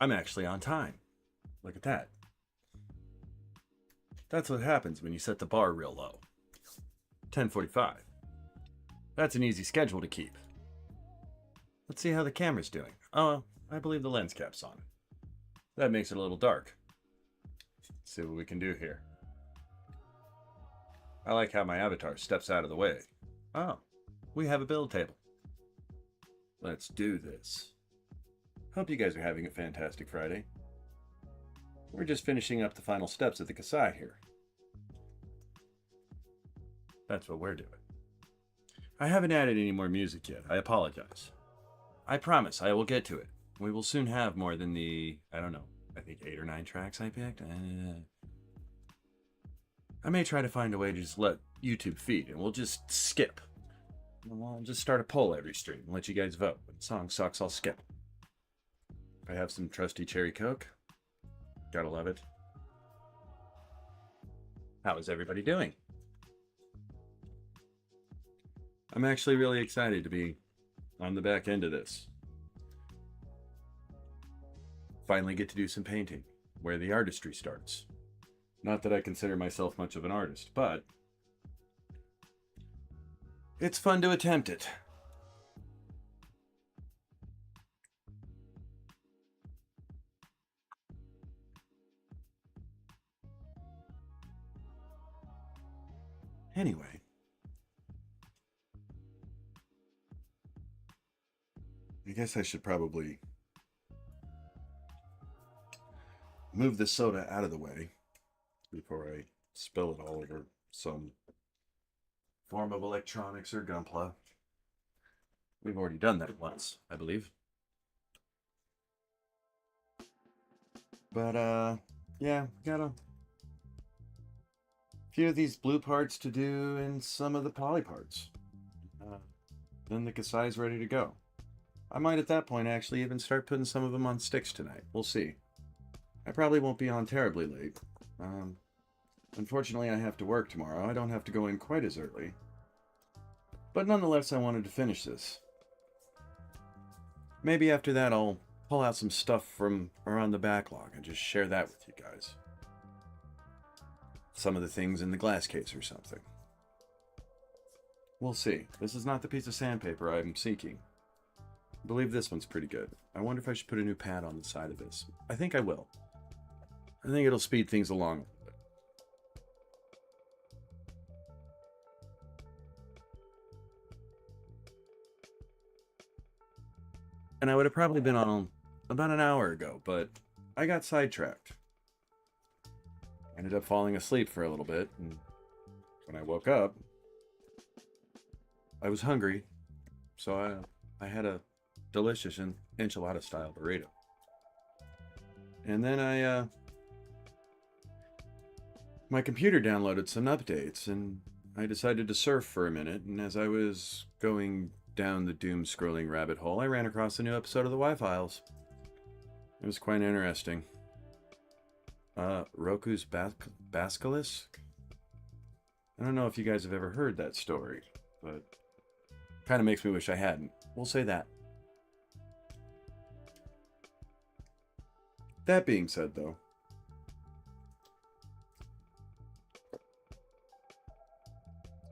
I'm actually on time. Look at that. That's what happens when you set the bar real low. 10:45. That's an easy schedule to keep. Let's see how the camera's doing. Oh, I believe the lens cap's on. That makes it a little dark. Let's see what we can do here. I like how my avatar steps out of the way. Oh, we have a build table. Let's do this. Hope you guys are having a fantastic Friday. We're just finishing up the final steps of the Kasai here. That's what we're doing. I haven't added any more music yet. I apologize. I promise I will get to it. We will soon have more than the, I don't know, I think 8 or 9 tracks I picked. I may try to find a way to just let YouTube feed and we'll just skip. I'll just start a poll every stream and let you guys vote. When the song sucks, I'll skip. I have some trusty cherry Coke. Gotta love it. How is everybody doing? I'm actually really excited to be on the back end of this. Finally get to do some painting, where the artistry starts. Not that I consider myself much of an artist, but it's fun to attempt it. Anyway. I guess I should probably move the soda out of the way before I spill it all over some form of electronics or gunpla. We've already done that once, I believe. But, yeah, got a few of these blue parts to do and some of the poly parts. Then the Kasai's ready to go. I might at that point actually even start putting some of them on sticks tonight. We'll see. I probably won't be on terribly late. Unfortunately, I have to work tomorrow. I don't have to go in quite as early. But nonetheless, I wanted to finish this. Maybe after that, I'll pull out some stuff from around the backlog and just share that with you guys. Some of the things in the glass case or something. We'll see. This is not the piece of sandpaper I'm seeking. I believe this one's pretty good. I wonder if I should put a new pad on the side of this. I think I will. I think it'll speed things along a little bit. And I would have probably been on about an hour ago, but I got sidetracked. I ended up falling asleep for a little bit, and when I woke up, I was hungry, so I had a delicious enchilada-style burrito. And then my computer downloaded some updates, and I decided to surf for a minute, and as I was going down the doom-scrolling rabbit hole, I ran across a new episode of the Y-Files. It was quite interesting. Roku's Basilisk? I don't know if you guys have ever heard that story, but kind of makes me wish I hadn't. We'll say that. That being said, though,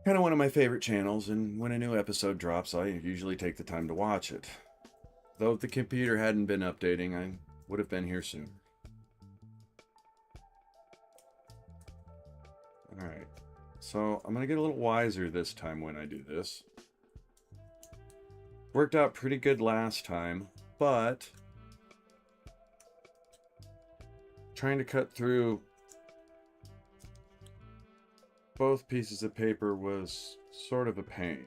kind of one of my favorite channels, and when a new episode drops, I usually take the time to watch it. Though if the computer hadn't been updating, I would have been here soon. Alright, so I'm going to get a little wiser this time when I do this. Worked out pretty good last time, but trying to cut through both pieces of paper was sort of a pain.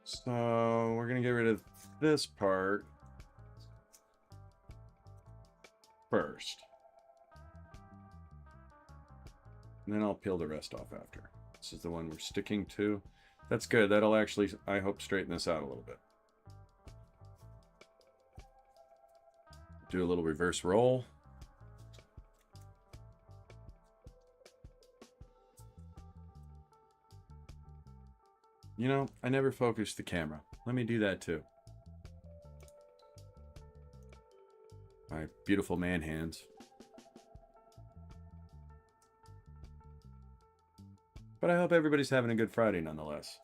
So we're going to get rid of this part first. And then I'll peel the rest off after. This is the one we're sticking to. That's good. That'll actually, I hope, straighten this out a little bit. Do a little reverse roll. You know, I never focused the camera. Let me do that too. My beautiful man hands. But I hope everybody's having a good Friday nonetheless.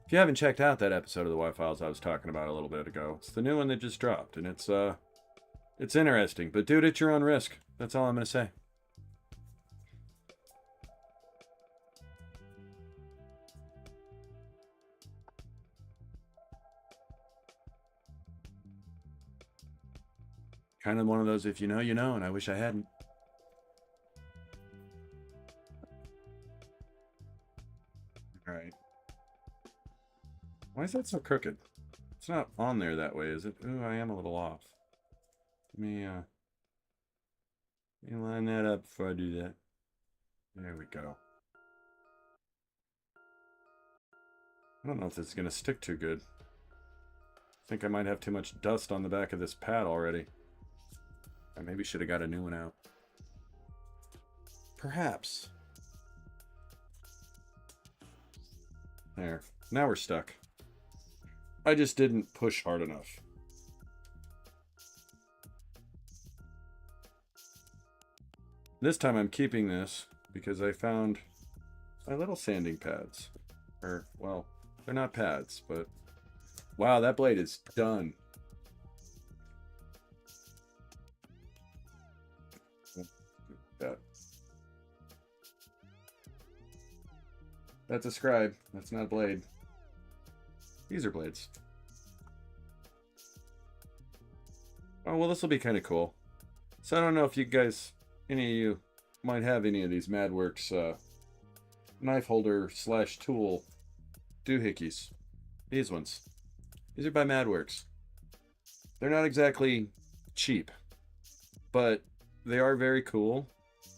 If you haven't checked out that episode of the Y-Files I was talking about a little bit ago, it's the new one that just dropped, and it's interesting, but do it at your own risk. That's all I'm going to say. Kind of one of those, if you know, you know, and I wish I hadn't. Alright. Why is that so crooked? It's not on there that way, is it? Ooh, I am a little off. Let me line that up before I do that. There we go. I don't know if this is going to stick too good. I think I might have too much dust on the back of this pad already. I maybe should have got a new one out. Perhaps. There. Now we're stuck. I just didn't push hard enough. This time I'm keeping this because I found my little sanding pads. Or, well, they're not pads, but... Wow, that blade is done. That's a scribe. That's not a blade. These are blades. Oh, well, this will be kind of cool. So I don't know if you guys, any of you, might have any of these MadWorks knife holder / tool doohickeys. These ones. These are by MadWorks. They're not exactly cheap, but they are very cool.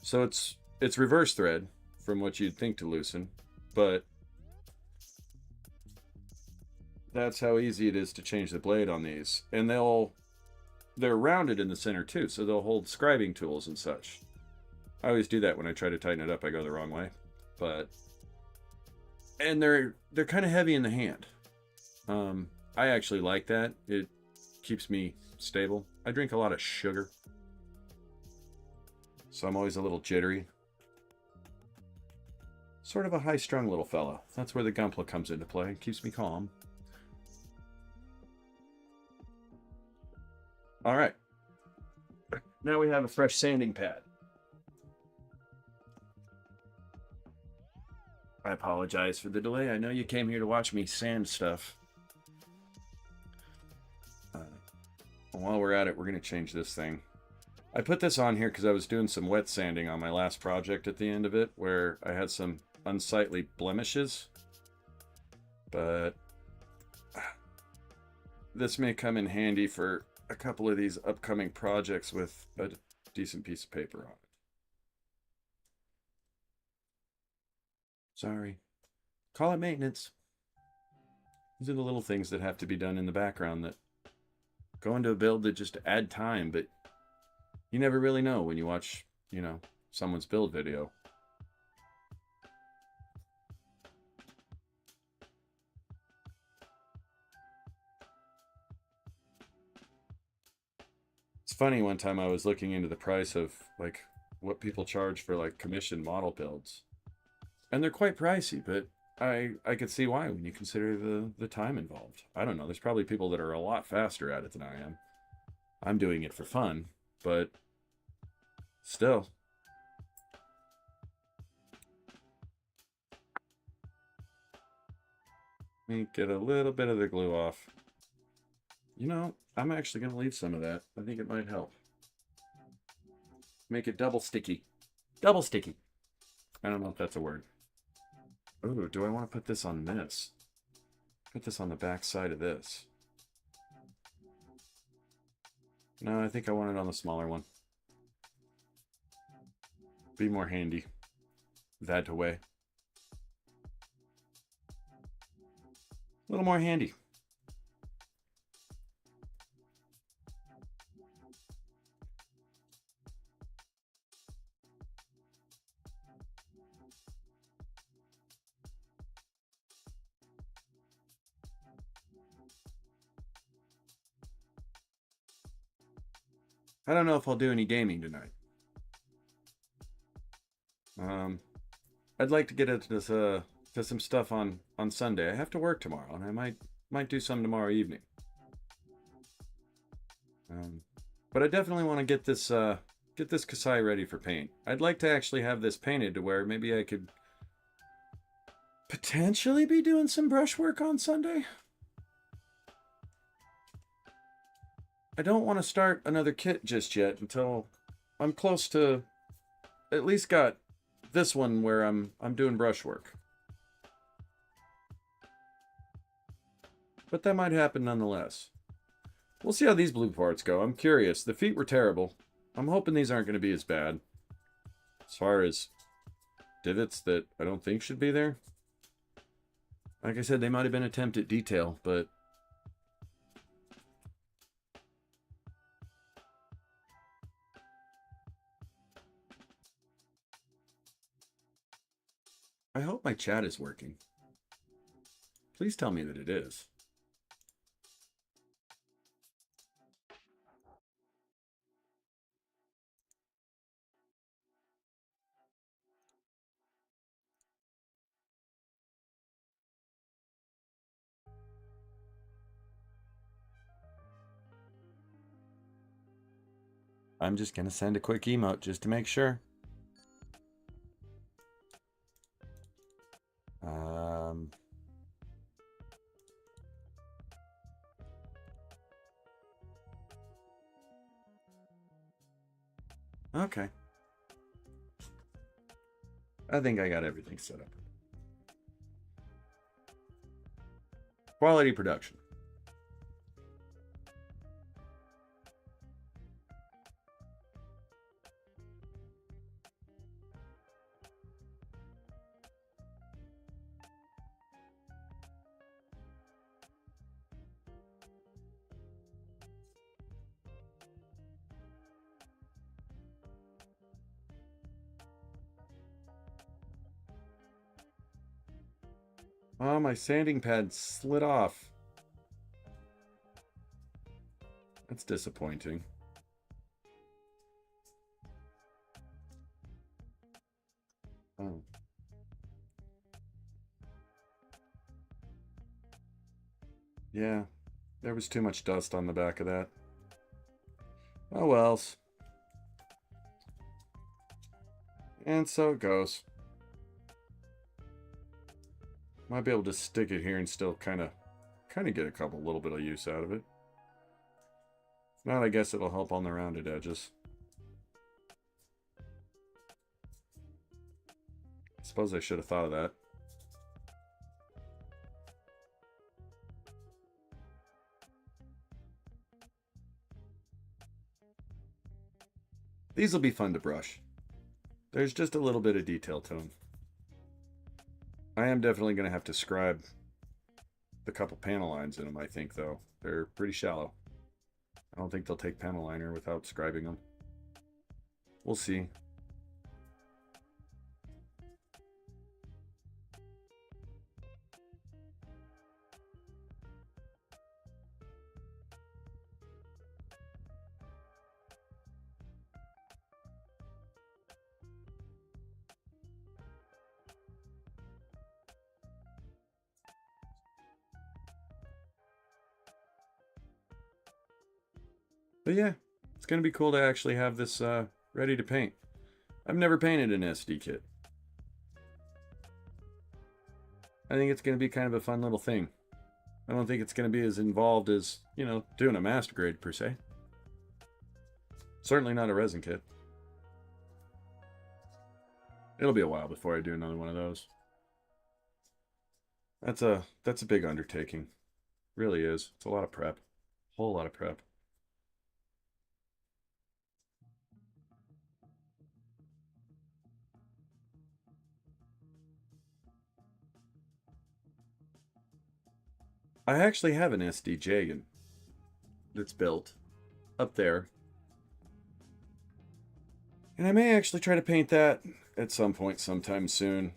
So it's reverse thread from what you'd think to loosen, but that's how easy it is to change the blade on these. And they're rounded in the center too, so they'll hold scribing tools and such. I always do that when I try to tighten it up. I go the wrong way, and they're kind of heavy in the hand. I actually like that. It keeps me stable. I drink a lot of sugar, so I'm always a little jittery. Sort of a high-strung little fella. That's where the Gunpla comes into play. It keeps me calm. All right. Now we have a fresh sanding pad. I apologize for the delay. I know you came here to watch me sand stuff. While we're at it, we're going to change this thing. I put this on here because I was doing some wet sanding on my last project at the end of it, where I had some unsightly blemishes. But this may come in handy for a couple of these upcoming projects with a decent piece of paper on it. Sorry. Call it maintenance. These are the little things that have to be done in the background that go into a build that just add time, but you never really know when you watch, you know, someone's build video. It's funny, one time I was looking into the price of, like, what people charge for, like, commissioned model builds. And they're quite pricey, but I could see why when you consider the time involved. I don't know, there's probably people that are a lot faster at it than I am. I'm doing it for fun, but still. Let me get a little bit of the glue off. You know, I'm actually going to leave some of that. I think it might help. Make it double sticky. Double sticky. I don't know if that's a word. Ooh, do I want to put this on this? Put this on the back side of this. No, I think I want it on the smaller one. Be more handy. That way. A little more handy. I don't know if I'll do any gaming tonight. I'd like to get into this, to some stuff on Sunday. I have to work tomorrow, and I might do some tomorrow evening. But I definitely want to get this Kasai ready for paint. I'd like to actually have this painted to where maybe I could potentially be doing some brushwork on Sunday. I don't want to start another kit just yet until I'm close to at least got this one where I'm doing brushwork. But that might happen nonetheless. We'll see how these blue parts go. I'm curious. The feet were terrible. I'm hoping these aren't going to be as bad. As far as divots that I don't think should be there. Like I said, they might have been an attempt at detail, but I hope my chat is working. Please tell me that it is. I'm just going to send a quick emote just to make sure. Okay. I think I got everything set up. Quality production. Oh, my sanding pad slid off. That's disappointing. Oh. Yeah, there was too much dust on the back of that. Oh well. And so it goes. Might be able to stick it here and still kind of get a little bit of use out of it. If not, I guess it'll help on the rounded edges. I suppose I should have thought of that. These will be fun to brush. There's just a little bit of detail to them. I am definitely going to have to scribe the couple panel lines in them, I think, though. They're pretty shallow. I don't think they'll take panel liner without scribing them. We'll see. But yeah, it's going to be cool to actually have this ready to paint. I've never painted an SD kit. I think it's going to be kind of a fun little thing. I don't think it's going to be as involved as, you know, doing a master grade per se. Certainly not a resin kit. It'll be a while before I do another one of those. That's a big undertaking. Really is. It's a lot of prep. Whole lot of prep. I actually have an SD Xi that's built up there. And I may actually try to paint that at some point sometime soon.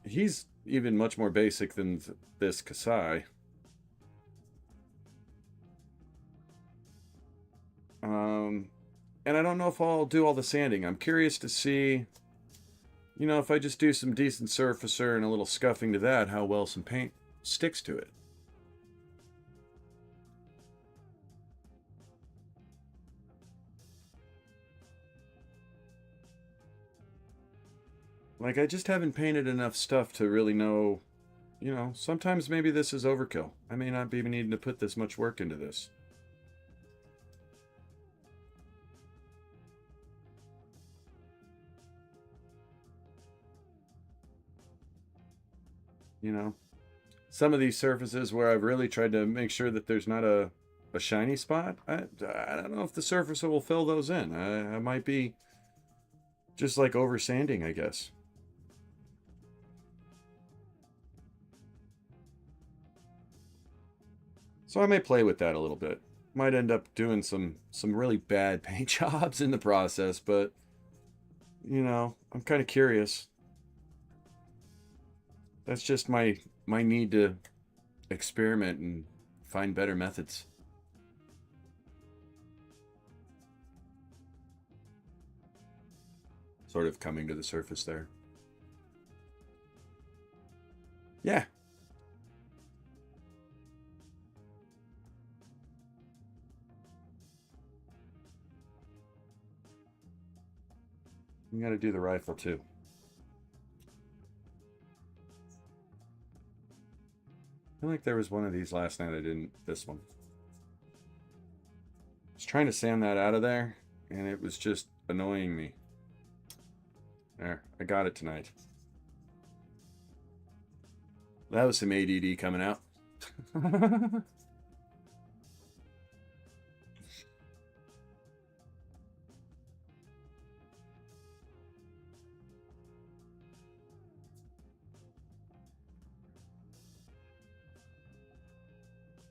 He's even much more basic than this Kasai. And I don't know if I'll do all the sanding. I'm curious to see, you know, if I just do some decent surfacer and a little scuffing to that, how well some paint sticks to it. Like, I just haven't painted enough stuff to really know, you know, sometimes maybe this is overkill. I may not be needing to put this much work into this. You know, some of these surfaces where I've really tried to make sure that there's not a shiny spot, I don't know if the surfacer will fill those in. I might be just like over sanding, I guess. So I may play with that a little bit. Might end up doing some really bad paint jobs in the process, but you know, I'm kind of curious. That's just my need to experiment and find better methods. Sort of coming to the surface there. Yeah. You got to do the rifle too. I feel like there was one of these last night. I didn't. This one. I was trying to sand that out of there, and it was just annoying me. There, I got it tonight. That was some ADD coming out.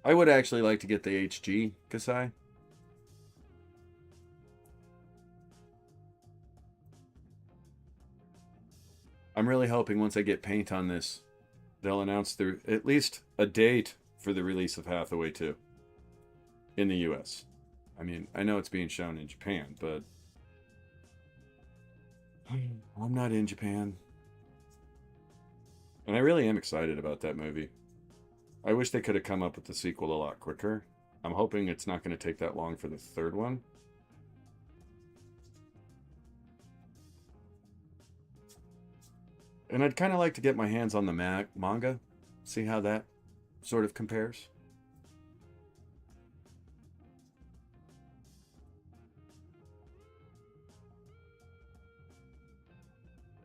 I would actually like to get the HG Kasai. I'm really hoping once I get paint on this, they'll announce at least a date for the release of Hathaway 2 in the US. I mean, I know it's being shown in Japan, but I'm not in Japan. And I really am excited about that movie. I wish they could have come up with the sequel a lot quicker. I'm hoping it's not going to take that long for the third one. And I'd kind of like to get my hands on the manga, see how that sort of compares.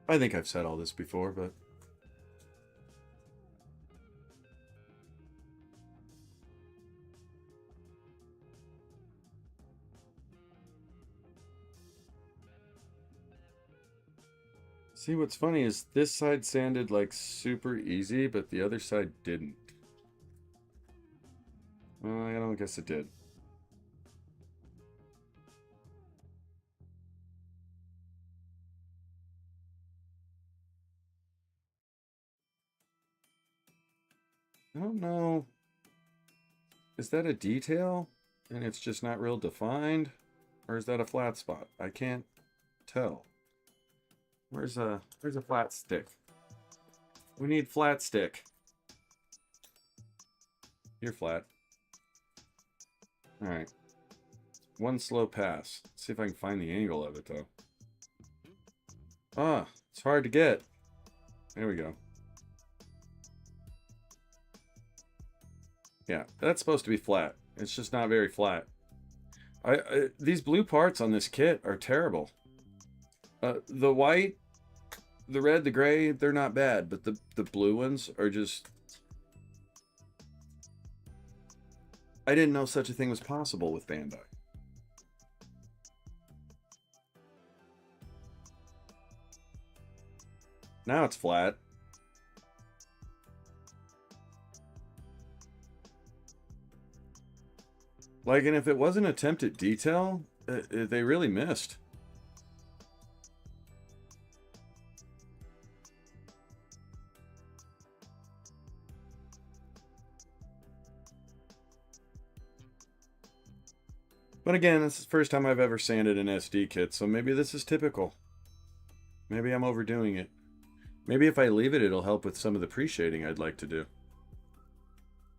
I think I've said all this before, but see, what's funny is this side sanded like super easy, but the other side didn't. Well, I don't guess it did. I don't know. Is that a detail and it's just not real defined? Or is that a flat spot? I can't tell. Where's a flat stick? We need flat stick. You're flat. Alright. One slow pass. Let's see if I can find the angle of it though. Ah, it's hard to get. There we go. Yeah, that's supposed to be flat. It's just not very flat. These blue parts on this kit are terrible. The white, the red, the gray, they're not bad, but the blue ones are just... I didn't know such a thing was possible with Bandai. Now it's flat. Like, and if it wasn't an attempt at detail, they really missed. But again, this is the first time I've ever sanded an SD kit, so maybe this is typical. Maybe I'm overdoing it. Maybe if I leave it, it'll help with some of the pre-shading I'd like to do.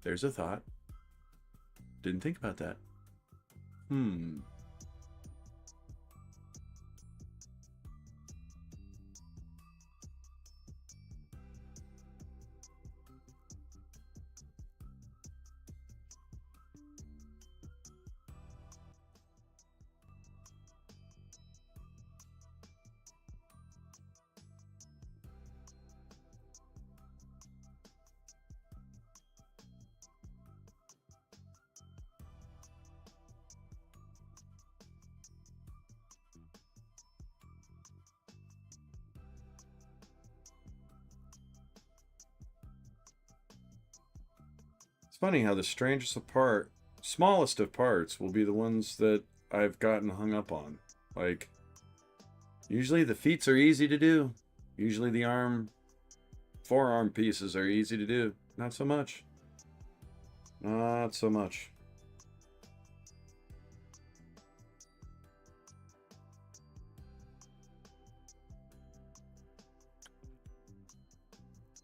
There's a thought. Didn't think about that. It's funny how the smallest of parts will be the ones that I've gotten hung up on. Like, usually the feet are easy to do. Usually the forearm pieces are easy to do. Not so much. Not so much.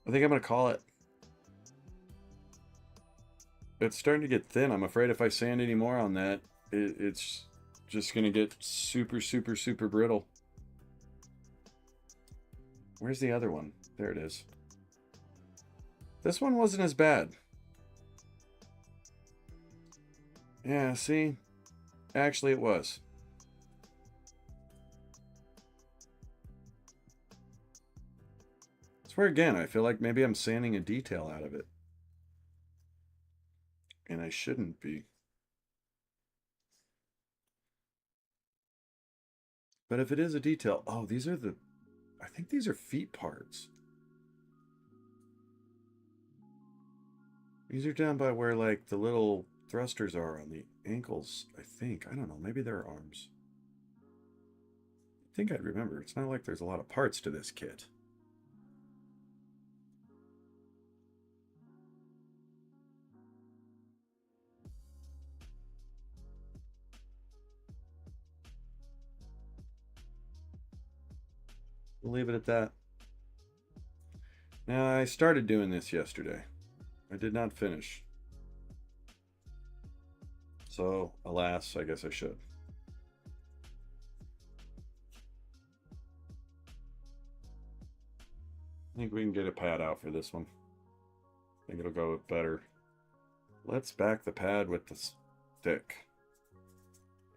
I think I'm going to call it. It's starting to get thin. I'm afraid if I sand any more on that, it's just going to get super, super, super brittle. Where's the other one? There it is. This one wasn't as bad. Yeah, see? Actually, it was. It's where, again, I feel like maybe I'm sanding a detail out of it. And I shouldn't be. But if it is a detail... Oh, these are the... I think these are feet parts. These are down by where, like, the little thrusters are on the ankles, I think. I don't know. Maybe they're arms. I think I'd remember. It's not like there's a lot of parts to this kit. We'll leave it at that. Now, I started doing this yesterday. I did not finish. So, alas, I guess I should. I think we can get a pad out for this one. I think it'll go better. Let's back the pad with the stick.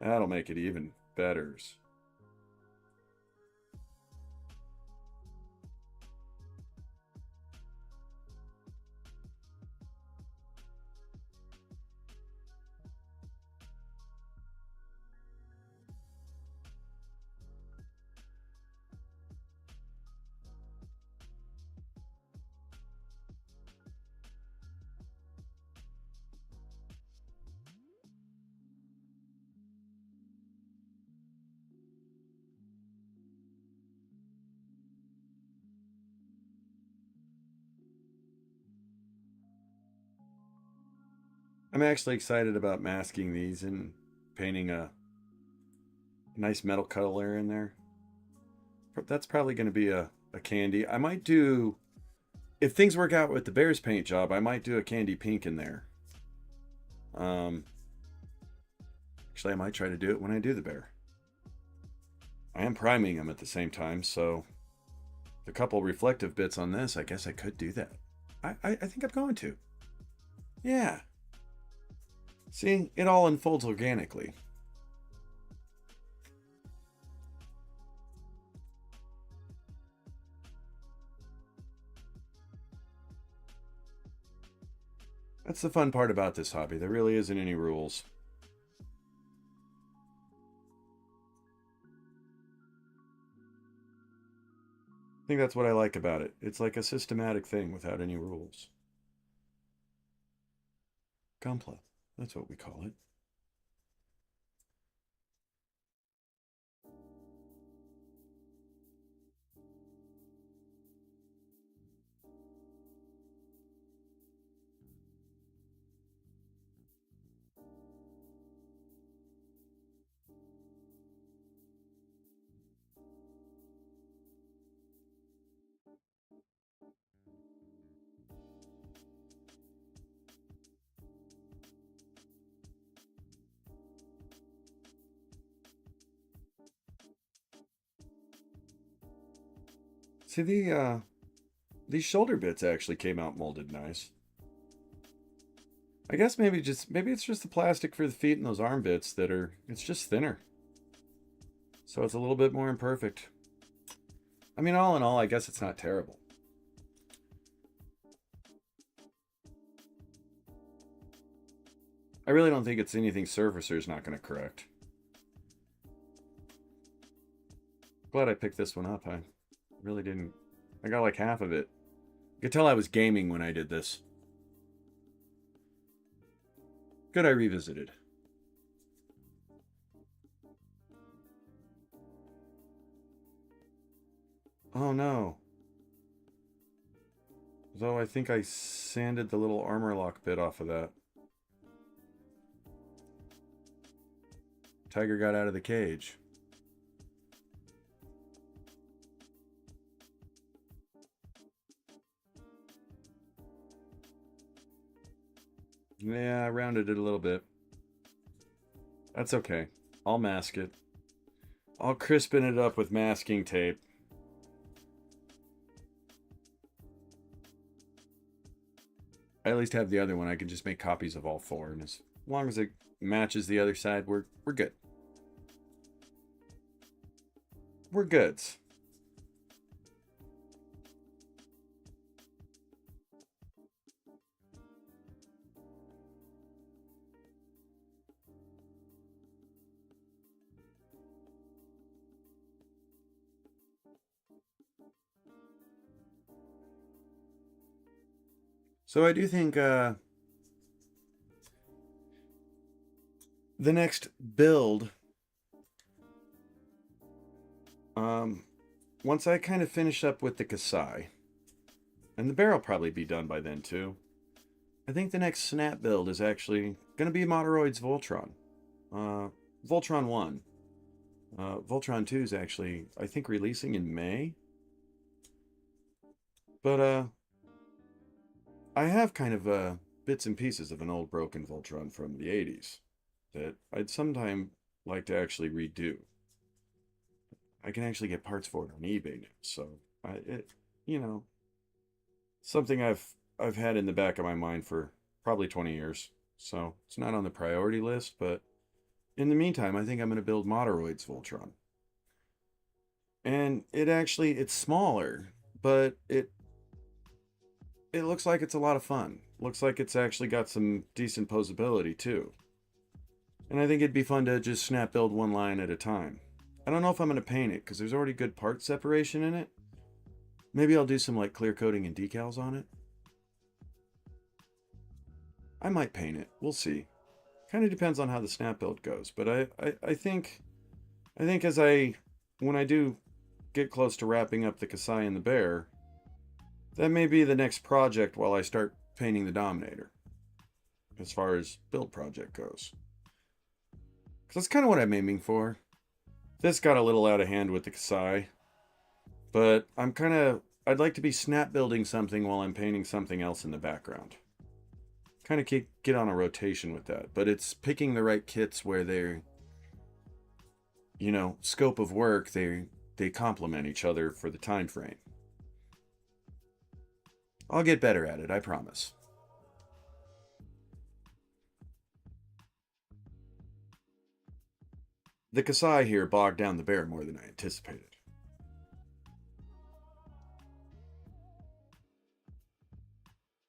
That'll make it even better. I'm actually excited about masking these and painting a nice metal color in there. That's probably going to be a candy. I might do, if things work out with the bear's paint job, I might do a candy pink in there. Actually, I might try to do it when I do the bear. I am priming them at the same time, so the couple reflective bits on this, I guess I could do that. I think I'm going to. Yeah. See, it all unfolds organically. That's the fun part about this hobby. There really isn't any rules. I think that's what I like about it. It's like a systematic thing without any rules. Gunpla, that's what we call it. See, these shoulder bits actually came out molded nice. I guess maybe it's just the plastic for the feet and those arm bits that are, it's just thinner. So it's a little bit more imperfect. I mean, all in all, I guess it's not terrible. I really don't think it's anything Surfacer's not going to correct. Glad I picked this one up. I really didn't. I got like half of it. You could tell I was gaming when I did this. Good I revisited. Oh no. Though I think I sanded the little armor lock bit off of that. Tiger got out of the cage. Yeah, I rounded it a little bit. That's okay. I'll mask it. I'll crispen it up with masking tape. I at least have the other one. I can just make copies of all four, and as long as it matches the other side, we're good. We're goods. So I do think the next build, once I kind of finish up with the Kasai, and the bear will probably be done by then too, I think the next snap build is actually going to be Motoroid's Voltron. Voltron 1. Voltron 2 is actually, I think, releasing in May. But I have kind of bits and pieces of an old broken Voltron from the 80s that I'd sometime like to actually redo. I can actually get parts for it on eBay now, so you know, something I've had in the back of my mind for probably 20 years. So it's not on the priority list, but in the meantime, I think I'm going to build Motoroid's Voltron. And it's smaller, but it looks like it's a lot of fun. Looks like it's actually got some decent posability too. And I think it'd be fun to just snap build one line at a time. I don't know if I'm going to paint it because there's already good part separation in it. Maybe I'll do some like clear coating and decals on it. I might paint it. We'll see. Kind of depends on how the snap build goes. But I think when I do get close to wrapping up the Kasai and the bear, that may be the next project while I start painting the Dominator, as far as build project goes. Because that's kind of what I'm aiming for. This got a little out of hand with the Kasai, but I'd like to be snap building something while I'm painting something else in the background. Kind of get on a rotation with that, but it's picking the right kits where they're, scope of work, they complement each other for the time frame. I'll get better at it, I promise. The Kasai here bogged down the bear more than I anticipated.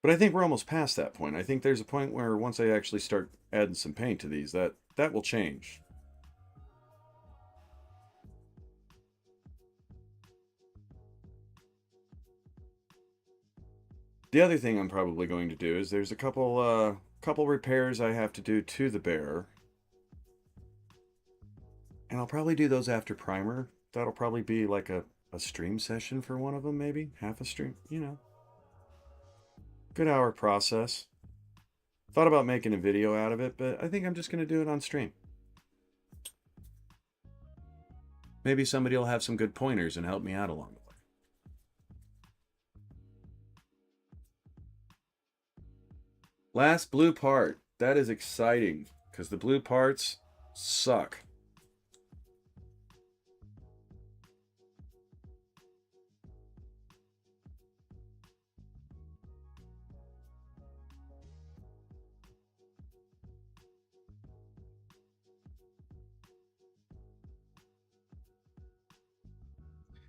But I think we're almost past that point. I think there's a point where once I actually start adding some paint to these, that will change. The other thing I'm probably going to do is there's a couple repairs I have to do to the bear. And I'll probably do those after primer. That'll probably be like a stream session for one of them, maybe. Half a stream, Good hour process. Thought about making a video out of it, but I think I'm just going to do it on stream. Maybe somebody will have some good pointers and help me out along the way. Last blue part. That is exciting, because the blue parts suck.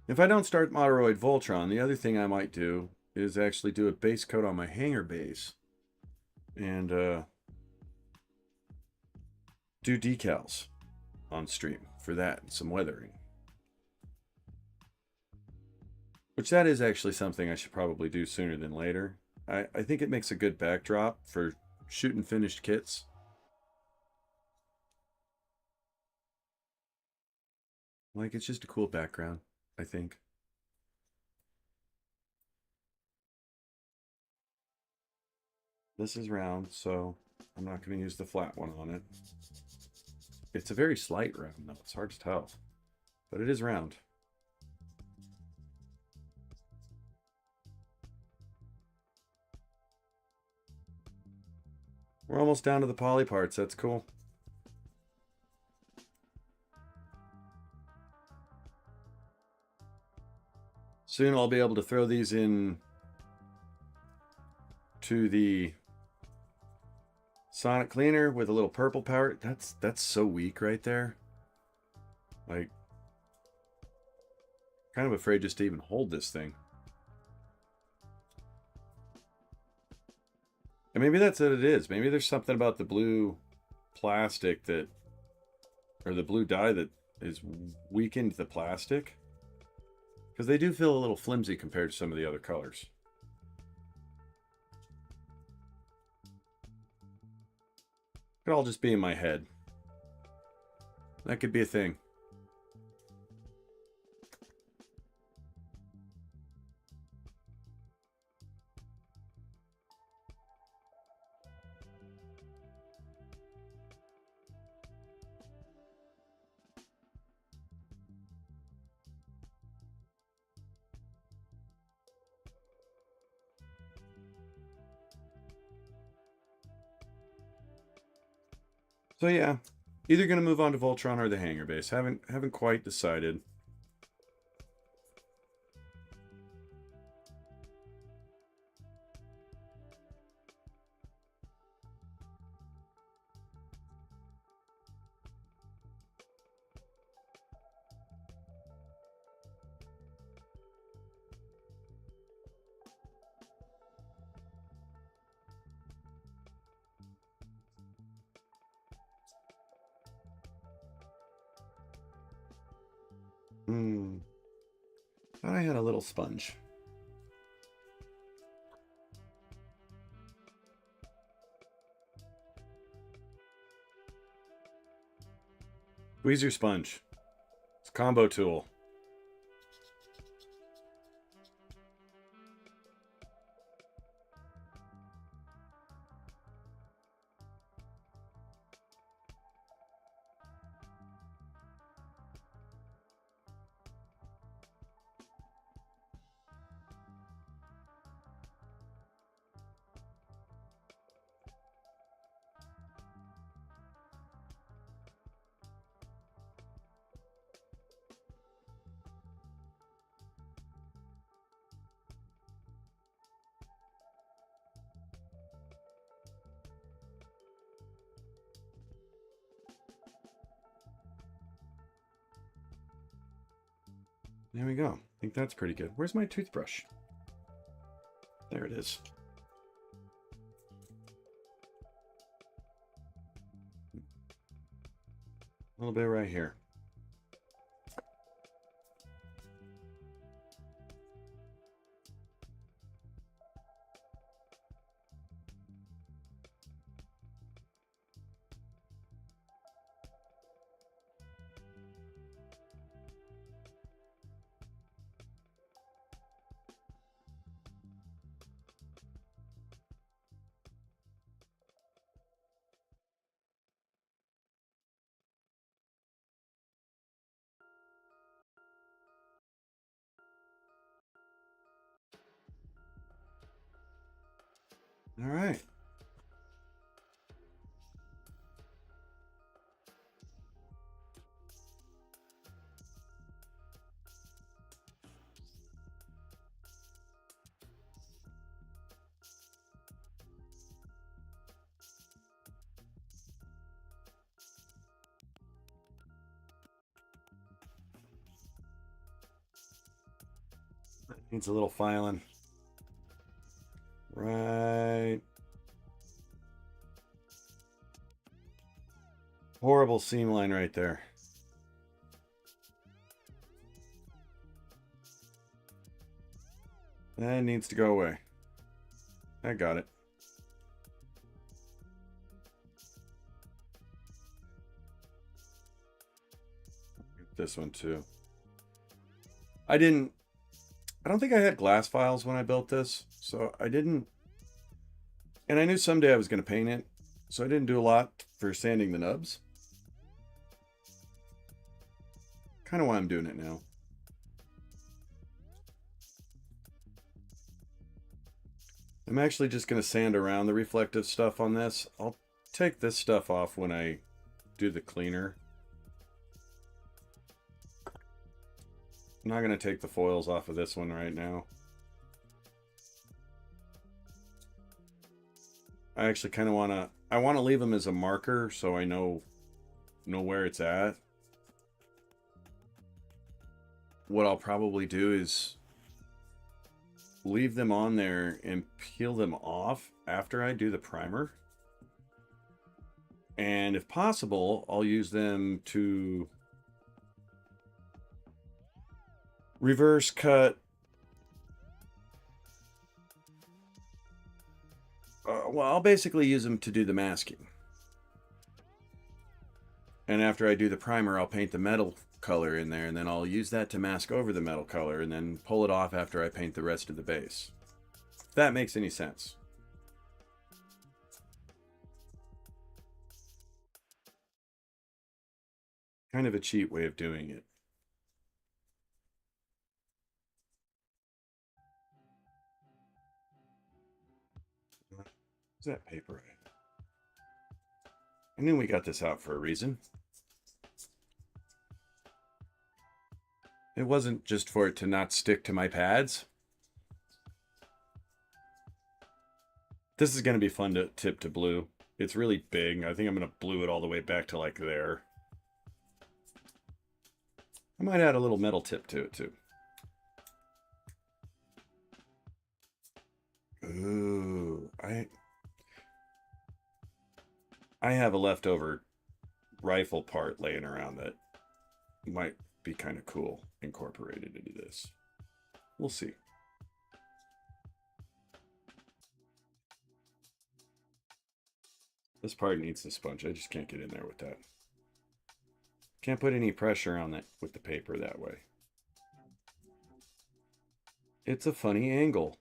If I don't start Moderoid Voltron, the other thing I might do is actually do a base coat on my hanger base and do decals on stream for that and some weathering. Which that is actually something I should probably do sooner than later. I think it makes a good backdrop for shooting finished kits. Like, it's just a cool background, I think. This is round, so I'm not going to use the flat one on it. It's a very slight round, though. It's hard to tell. But it is round. We're almost down to the poly parts. That's cool. Soon I'll be able to throw these in to the Sonic Cleaner with a little purple powder. That's so weak right there. Like, kind of afraid just to even hold this thing. And maybe that's what it is. Maybe there's something about the blue plastic that, or the blue dye that is weakened the plastic. Because they do feel a little flimsy compared to some of the other colors. Could all just be in my head. That could be a thing. So yeah, either going to move on to Voltron or the hangar base. Haven't quite decided. Thought I had a little sponge. Tweezer sponge. It's a combo tool. There we go. I think that's pretty good. Where's my toothbrush? There it is. A little bit right here. All right. Needs a little filing. Right. Horrible seam line right there. That needs to go away. I got it. This one too. I don't think I had glass files when I built this, so I didn't, and I knew someday I was going to paint it, so I didn't do a lot for sanding the nubs. Kind of why I'm doing it now. I'm actually just going to sand around the reflective stuff on this. I'll take this stuff off when I do the cleaner. I'm not going to take the foils off of this one right now. I actually kind of want to, I want to leave them as a marker so I know where it's at. What I'll probably do is leave them on there and peel them off after I do the primer. And if possible, I'll use them to reverse cut. Well, I'll basically use them to do the masking. And after I do the primer, I'll paint the metal color in there, and then I'll use that to mask over the metal color, and then pull it off after I paint the rest of the base. If that makes any sense. Kind of a cheap way of doing it. What's that paper? I knew we got this out for a reason. It wasn't just for it to not stick to my pads. This is going to be fun to tip to blue. It's really big. I think I'm going to blue it all the way back to like there. I might add a little metal tip to it too. Ooh, I have a leftover rifle part laying around that might be kind of cool incorporated into this. We'll see. This part needs the sponge. I just can't get in there with that. Can't put any pressure on it with the paper that way. It's a funny angle.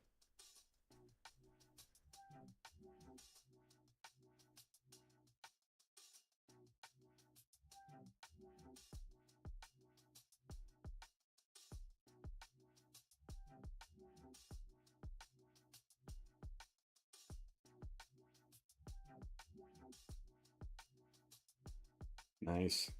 Nice.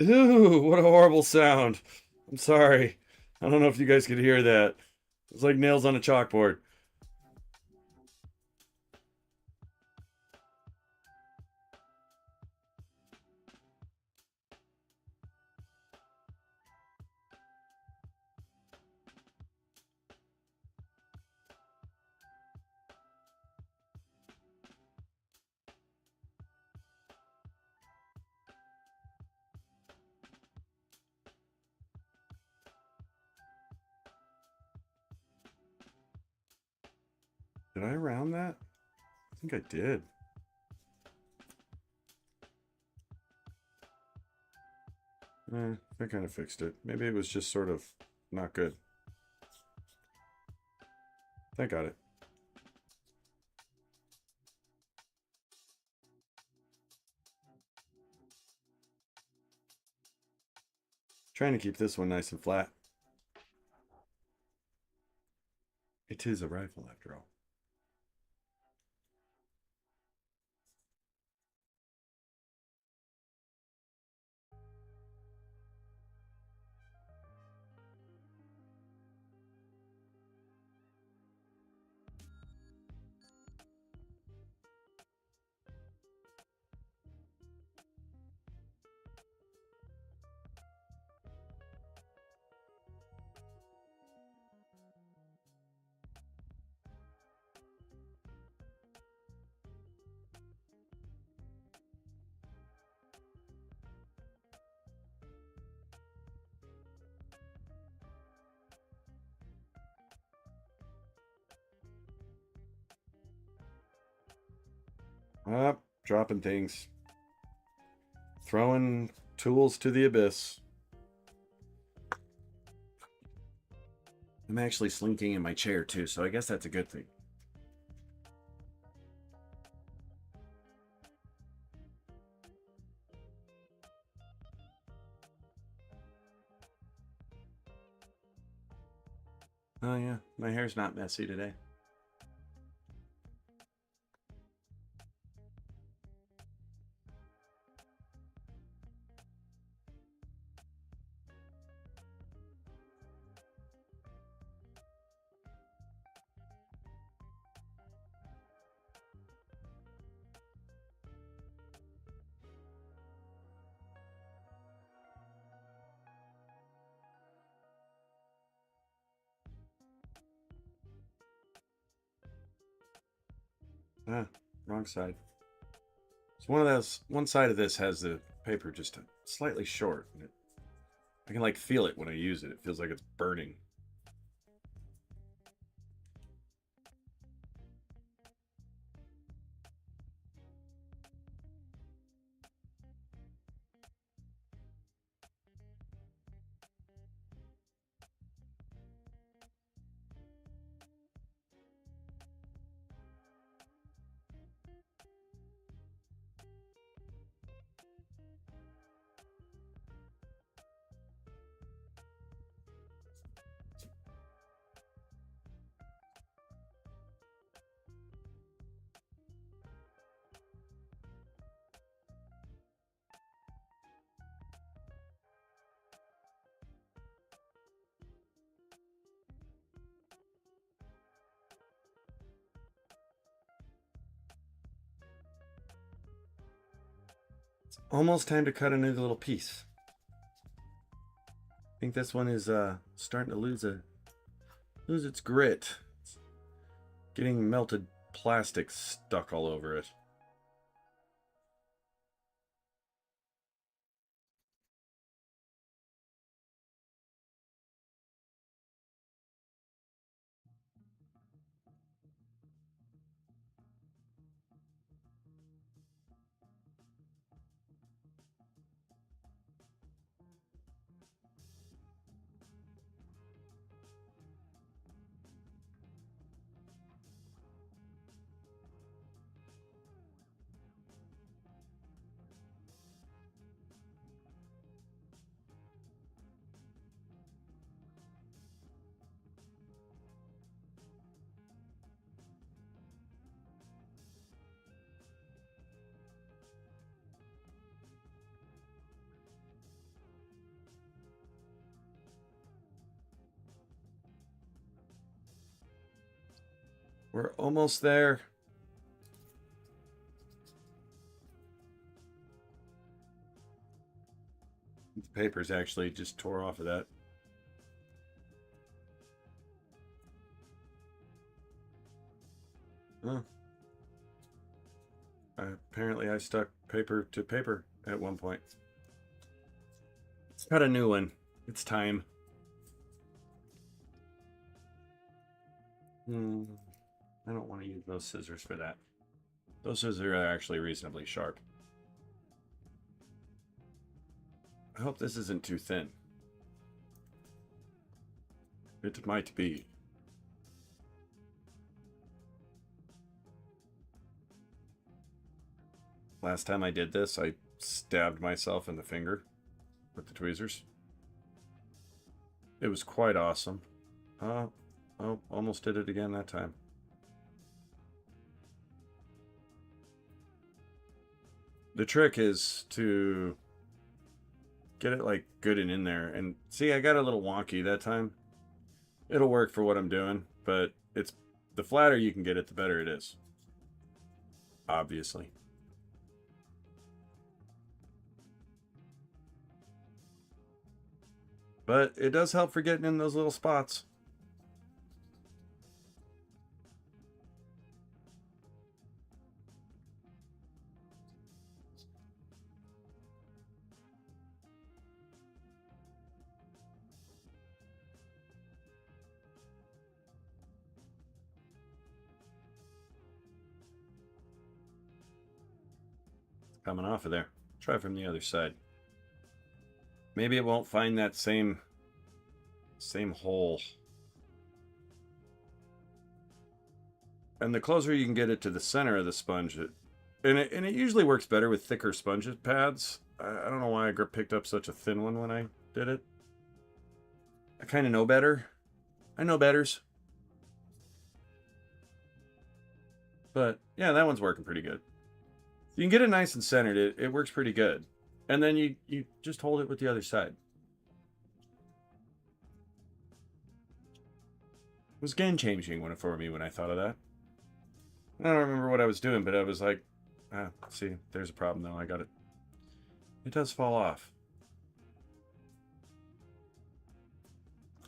Ooh, what a horrible sound. I'm sorry. I don't know if you guys could hear that. It's like nails on a chalkboard. Did I round that? I think I did. I kind of fixed it. Maybe it was just sort of not good. I got it. Trying to keep this one nice and flat. It is a rifle after all. Up, dropping things. Throwing tools to the abyss. I'm actually slinking in my chair too, so I guess that's a good thing. Oh yeah, my hair's not messy today. Ah, wrong side. So one side of this has the paper just slightly short. I can like feel it when I use it. It feels like it's burning. It's almost time to cut another little piece. I think this one is starting to lose its grit. It's getting melted plastic stuck all over it. We're almost there. The paper's actually just tore off of that. Huh. Apparently I stuck paper to paper at one point. Let's cut a new one. It's time. I don't want to use those scissors for that. Those scissors are actually reasonably sharp. I hope this isn't too thin. It might be. Last time I did this, I stabbed myself in the finger with the tweezers. It was quite awesome. Oh, almost did it again that time. The trick is to get it like good and in there. And see, I got a little wonky that time. It'll work for what I'm doing, but it's the flatter you can get it, the better it is. Obviously. But it does help for getting in those little spots. coming off of there. Try from the other side. Maybe it won't find that same hole. And the closer you can get it to the center of the sponge, and it usually works better with thicker sponge pads. I don't know why I picked up such a thin one when I did it. I kind of know better. I know betters. But yeah, that one's working pretty good. You can get it nice and centered. It works pretty good. And then you just hold it with the other side. It was game changing for me when I thought of that. I don't remember what I was doing, but I was like, see, there's a problem though. I got it. It does fall off.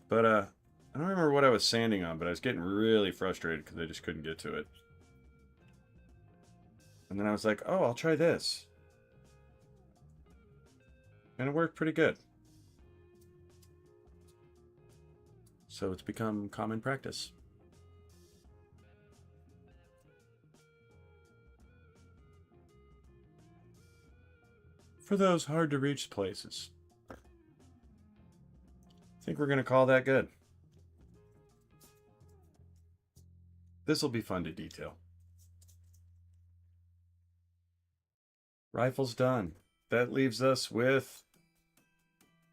But I don't remember what I was sanding on, but I was getting really frustrated because I just couldn't get to it. And then I was like, oh, I'll try this. And it worked pretty good. So it's become common practice. For those hard to reach places. I think we're going to call that good. This will be fun to detail. Rifle's done. That leaves us with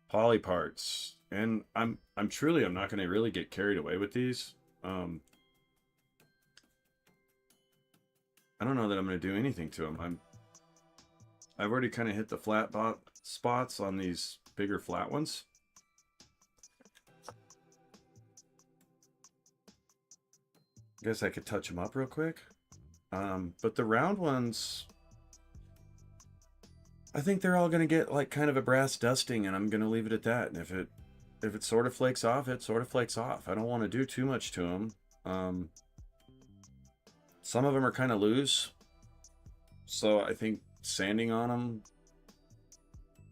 poly parts. And I'm not going to really get carried away with these. I don't know that I'm going to do anything to them. I've already kind of hit the flat spots on these bigger flat ones. I guess I could touch them up real quick. But the round ones, I think they're all going to get like kind of a brass dusting, and I'm going to leave it at that. And if it sort of flakes off, it sort of flakes off. I don't want to do too much to them. Some of them are kind of loose, so I think sanding on them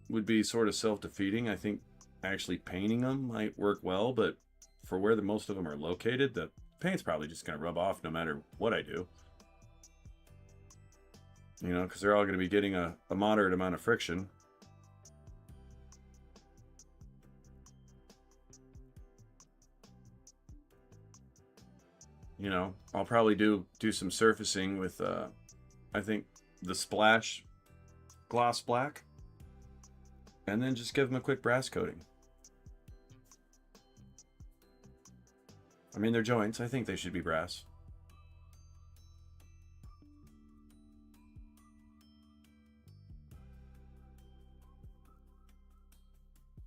would be sort of self-defeating. I think actually painting them might work well, but for where most of them are located, the paint's probably just going to rub off no matter what I do. You know, because they're all going to be getting a moderate amount of friction. You know, I'll probably do some surfacing with, I think, the splash gloss black, and then just give them a quick brass coating. I mean, they're joints. I think they should be brass.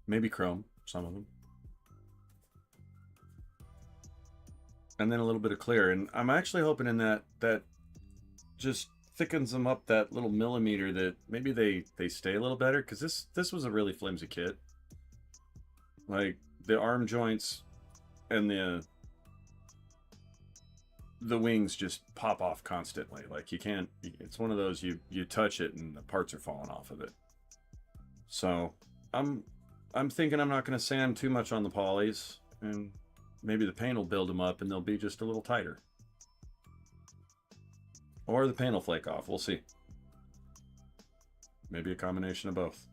Maybe chrome, some of them. And then a little bit of clear. And I'm actually hoping in that just thickens them up that little millimeter, that maybe they stay a little better, because this was a really flimsy kit. Like the arm joints and the wings just pop off constantly. Like you can't, it's one of those you touch it and the parts are falling off of it. So I'm thinking I'm not going to sand too much on the polys, and maybe the paint will build them up and they'll be just a little tighter. Or the paint will flake off. We'll see. Maybe a combination of both.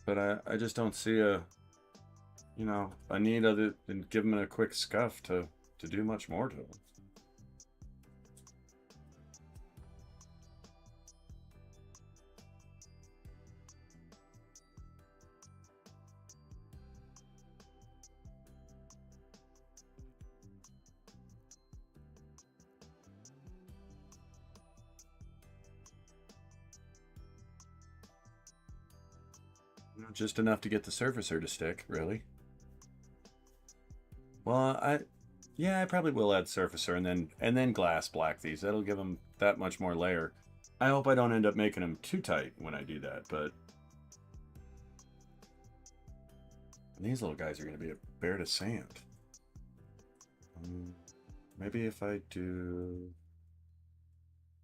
But I just don't see a need other than give them a quick scuff to do much more to them. Just enough to get the surfacer to stick, really. Well, I probably will add surfacer and then glass black these. That'll give them that much more layer. I hope I don't end up making them too tight when I do that, but these little guys are going to be a bear to sand. Maybe if I do,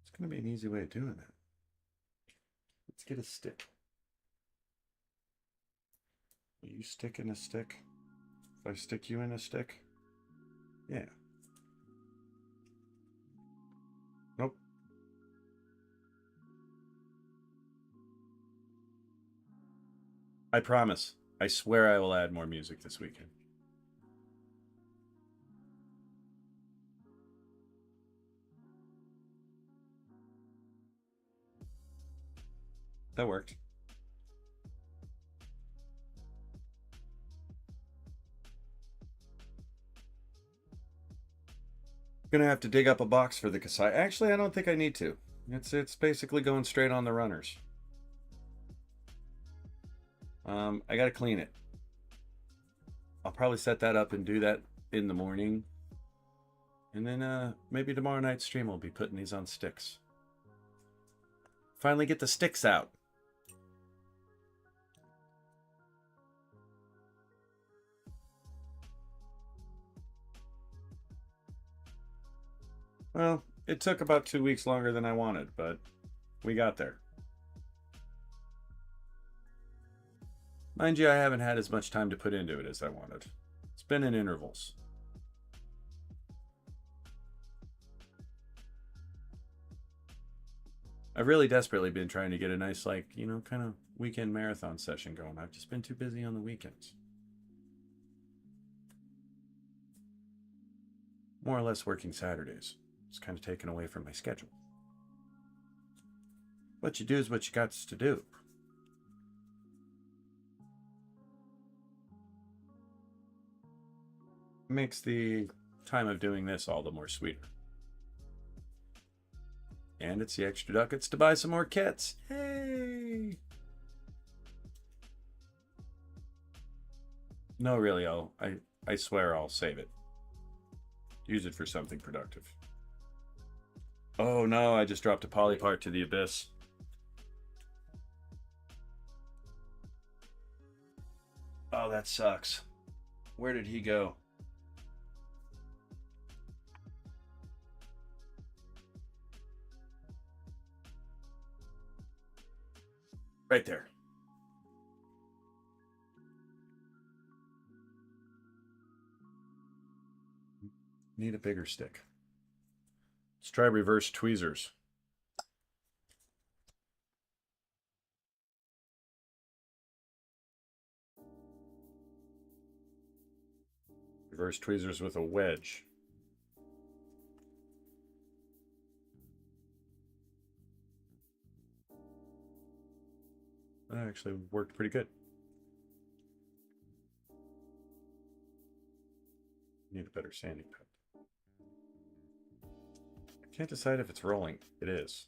it's going to be an easy way of doing that. Let's get a stick. Will you stick in a stick? If I stick you in a stick? Yeah. I promise. I swear I will add more music this weekend. That worked. Gonna have to dig up a box for the Kasai. Actually, I don't think I need to. It's basically going straight on the runners. I gotta clean it. I'll probably set that up and do that in the morning. And then maybe tomorrow night's stream will be putting these on sticks. Finally get the sticks out. Well, it took about 2 weeks longer than I wanted, but we got there. Mind you, I haven't had as much time to put into it as I wanted. It's been in intervals. I've really desperately been trying to get a nice, like, you know, kind of weekend marathon session going. I've just been too busy on the weekends. More or less working Saturdays. It's kind of taken away from my schedule. What you do is what you got to do. Makes the time of doing this all the more sweeter. And it's the extra ducats to buy some more kits. Hey! No, really, I swear I'll save it. Use it for something productive. Oh no, I just dropped a poly part to the abyss. Oh, that sucks. Where did he go? Right there. Need a bigger stick. Let's try reverse tweezers. Reverse tweezers with a wedge. That actually worked pretty good. Need a better sanding pad. I can't decide if it's rolling. It is.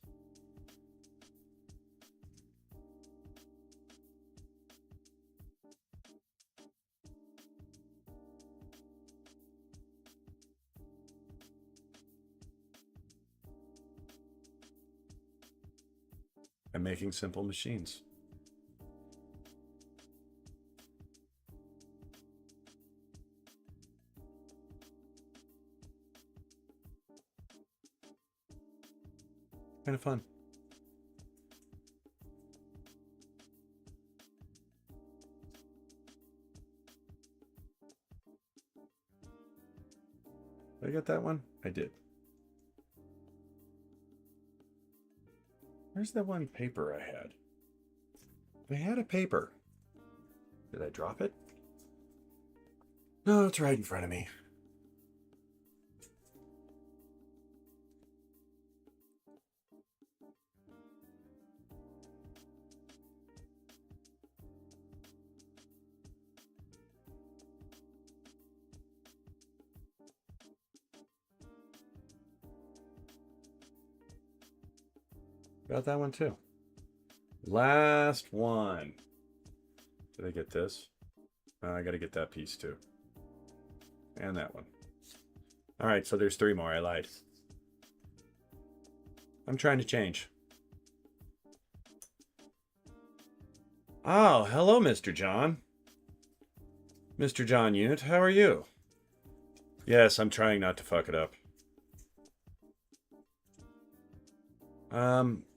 I'm making simple machines. Kind of fun. Did I get that one? I did. Where's that one paper I had? I had a paper. Did I drop it? No, it's right in front of me. Got that one too. Last one. Did I get this? I got to get that piece too. And that one. All right, so there's 3 more. I lied. I'm trying to change. Oh, hello, Mr. John. Mr. John Unit, how are you? Yes, I'm trying not to fuck it up.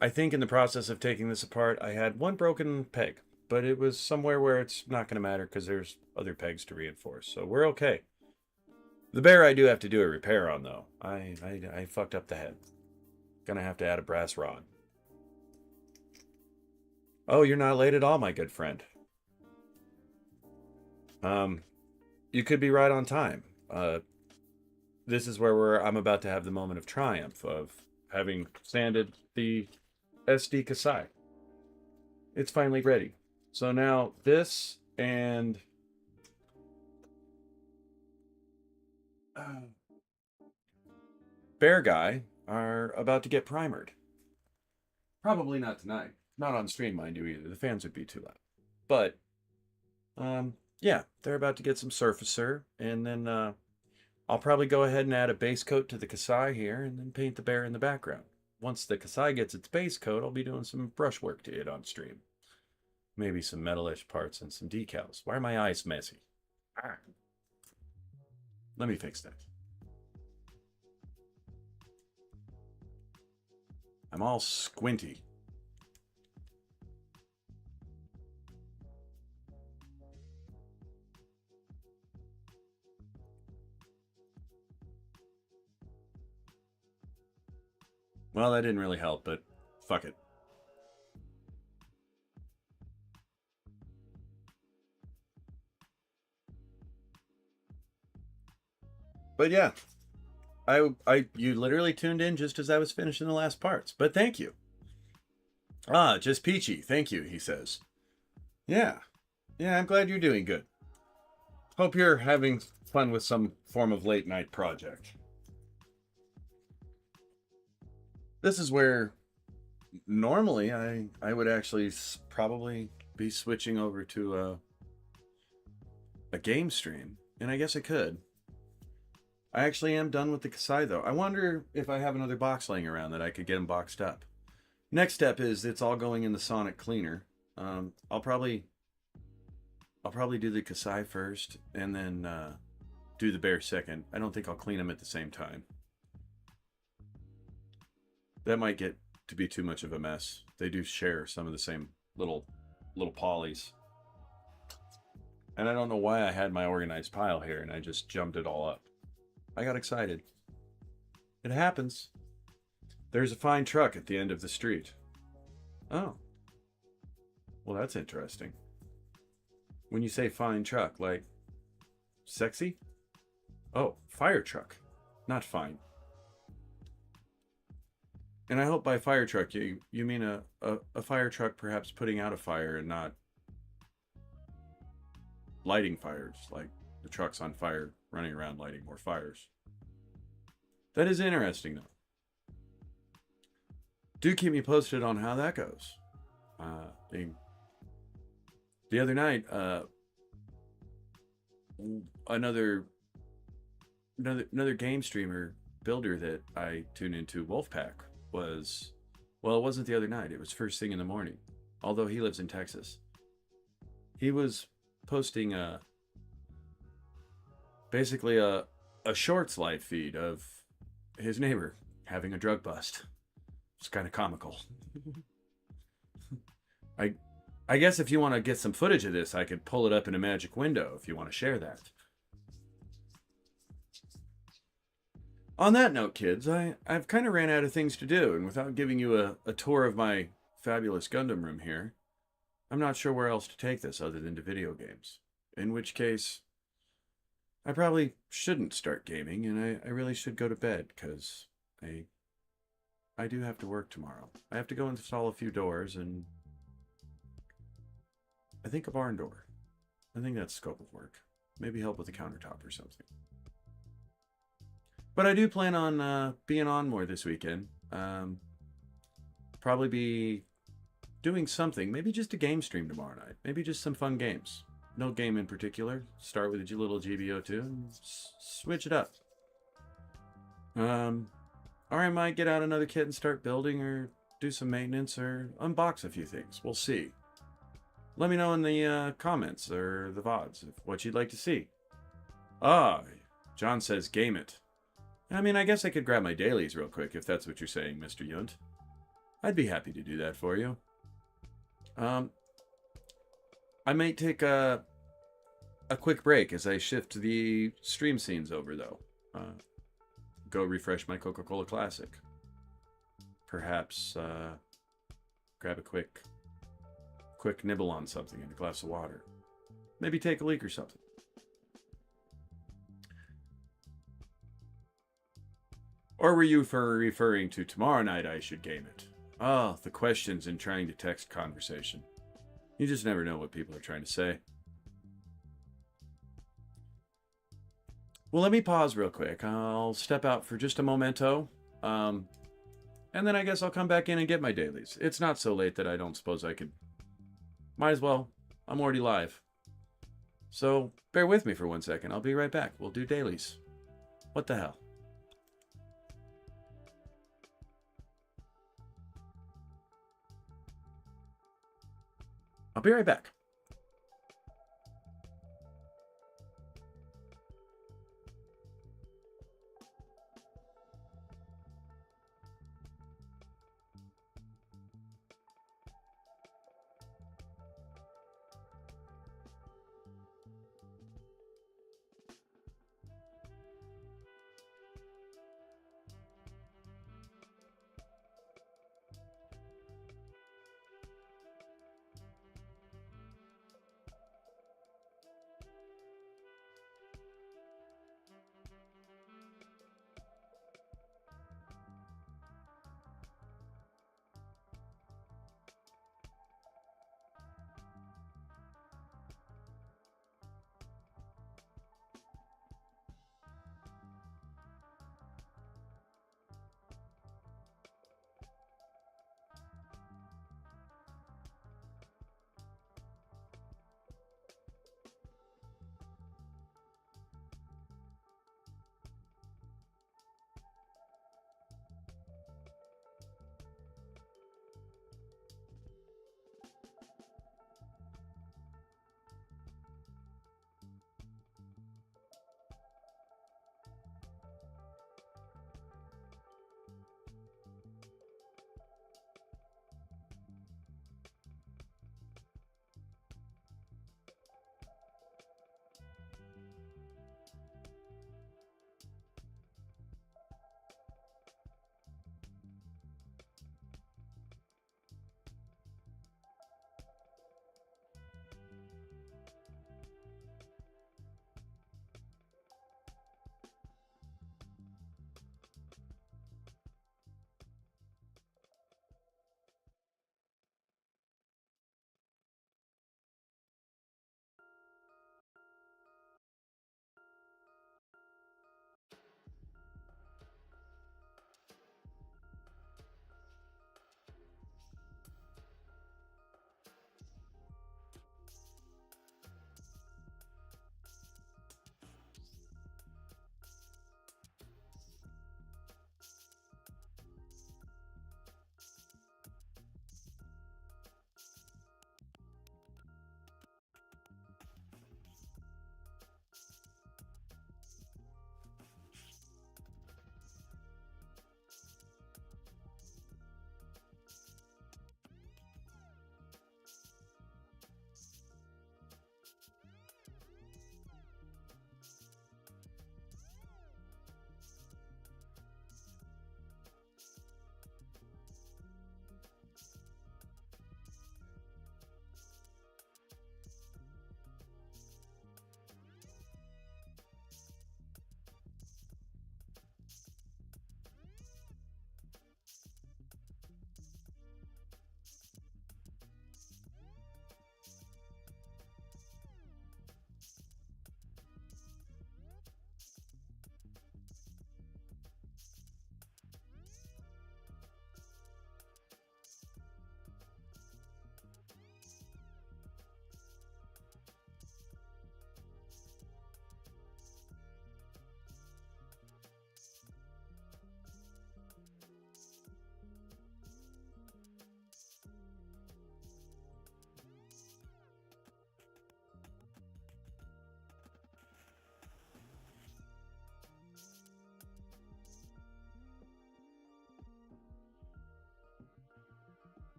I think in the process of taking this apart, I had one broken peg, but it was somewhere where it's not going to matter because there's other pegs to reinforce, so we're okay. The bear I do have to do a repair on, though. I fucked up the head. Gonna have to add a brass rod. Oh, you're not late at all, my good friend. You could be right on time. This is where I'm about to have the moment of triumph of having sanded the SD Kasai. It's finally ready. So now this and Beargguy are about to get primered. Probably not tonight. Not on stream, mind you, either. The fans would be too loud. But, yeah, they're about to get some surfacer, and then I'll probably go ahead and add a base coat to the Kasai here, and then paint the bear in the background. Once the Kasai gets its base coat, I'll be doing some brushwork to it on stream. Maybe some metalish parts and some decals. Why are my eyes messy? Ah. Let me fix that. I'm all squinty. Well, that didn't really help, but fuck it. But yeah, you literally tuned in just as I was finishing the last parts. But thank you. Ah, just peachy. Thank you, he says. Yeah. Yeah, I'm glad you're doing good. Hope you're having fun with some form of late night project. This is where normally I would actually probably be switching over to a game stream, and I guess I could. I actually am done with the Kasai though. I wonder if I have another box laying around that I could get them boxed up. Next step is it's all going in the sonic cleaner. I'll probably do the Kasai first and then do the bear second. I don't think I'll clean them at the same time. That might get to be too much of a mess. They do share some of the same little polys. And I don't know why I had my organized pile here and I just jumped it all up. I got excited. It happens. There's a fine truck at the end of the street. Oh. Well, that's interesting. When you say fine truck, like sexy? Oh, fire truck, not fine. And I hope by fire truck you mean a fire truck perhaps putting out a fire and not lighting fires, like the truck's on fire running around lighting more fires. That is interesting though. Do keep me posted on how that goes. The other night, another game streamer builder that I tune into, Wolfpack, was, well, it wasn't the other night. It was first thing in the morning. Although he lives in Texas, he was posting basically a shorts live feed of his neighbor having a drug bust. It's kind of comical. I guess if you want to get some footage of this, I could pull it up in a magic window if you want to share that. On that note, kids, I've kind of ran out of things to do, and without giving you a tour of my fabulous Gundam room here, I'm not sure where else to take this other than to video games. In which case, I probably shouldn't start gaming, and I really should go to bed, because I do have to work tomorrow. I have to go install a few doors, and I think a barn door. I think that's scope of work. Maybe help with the countertop or something. But I do plan on being on more this weekend. Probably be doing something. Maybe just a game stream tomorrow night. Maybe just some fun games. No game in particular. Start with a little GBO2 and switch it up. Or I might get out another kit and start building or do some maintenance or unbox a few things. We'll see. Let me know in the comments or the VODs what you'd like to see. Ah, John says game it. I mean, I guess I could grab my dailies real quick if that's what you're saying, Mr. Yunt. I'd be happy to do that for you. I might take a quick break as I shift the stream scenes over, though. Go refresh my Coca-Cola Classic. Perhaps grab a quick nibble on something and a glass of water. Maybe take a leak or something. Or were you referring to tomorrow night I should game it? Oh, the questions in trying to text conversation. You just never know what people are trying to say. Well, let me pause real quick. I'll step out for just a momento. And then I guess I'll come back in and get my dailies. It's not so late that I don't suppose I could... Might as well. I'm already live. So, bear with me for 1 second. I'll be right back. We'll do dailies. What the hell? I'll be right back.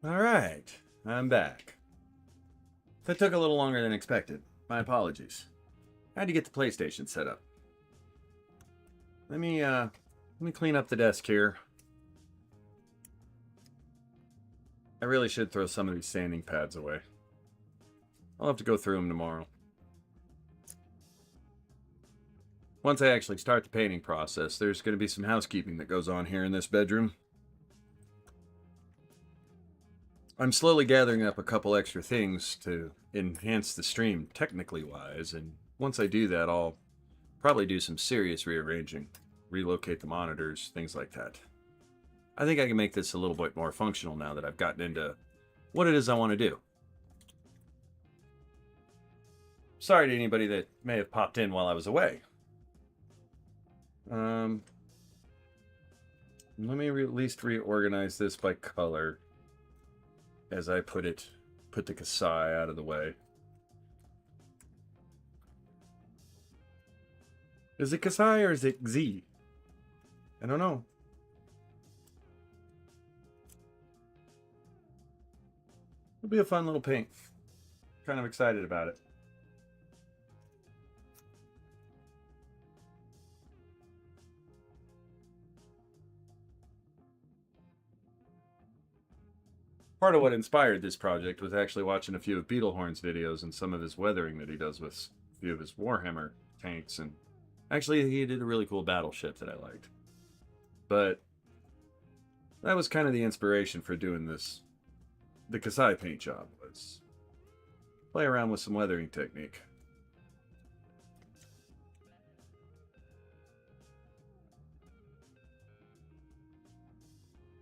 Alright, I'm back. That took a little longer than expected. My apologies. I had to get the PlayStation set up. Let me clean up the desk here. I really should throw some of these sanding pads away. I'll have to go through them tomorrow. Once I actually start the painting process, there's going to be some housekeeping that goes on here in this bedroom. I'm slowly gathering up a couple extra things to enhance the stream technically wise, and once I do that, I'll probably do some serious rearranging, relocate the monitors, things like that. I think I can make this a little bit more functional now that I've gotten into what it is I want to do. Sorry to anybody that may have popped in while I was away. Let me at least reorganize this by color. As I put the Kasai out of the way. Is it Kasai or is it Xi? I don't know. It'll be a fun little paint. Kind of excited about it. Part of what inspired this project was actually watching a few of Beetlehorn's videos and some of his weathering that he does with a few of his Warhammer tanks. And actually, he did a really cool battleship that I liked. But that was kind of the inspiration for doing this. The Kasai paint job was play around with some weathering technique.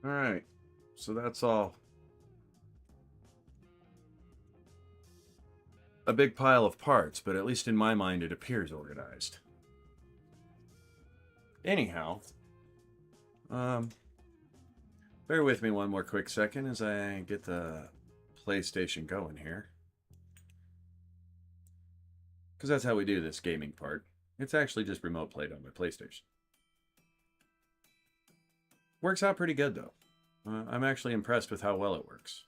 All right, so that's all. A big pile of parts, but at least in my mind it appears organized. Anyhow, bear with me one more quick second as I get the PlayStation going here. Because that's how we do this gaming part. It's actually just remote played on my PlayStation. Works out pretty good though. I'm actually impressed with how well it works.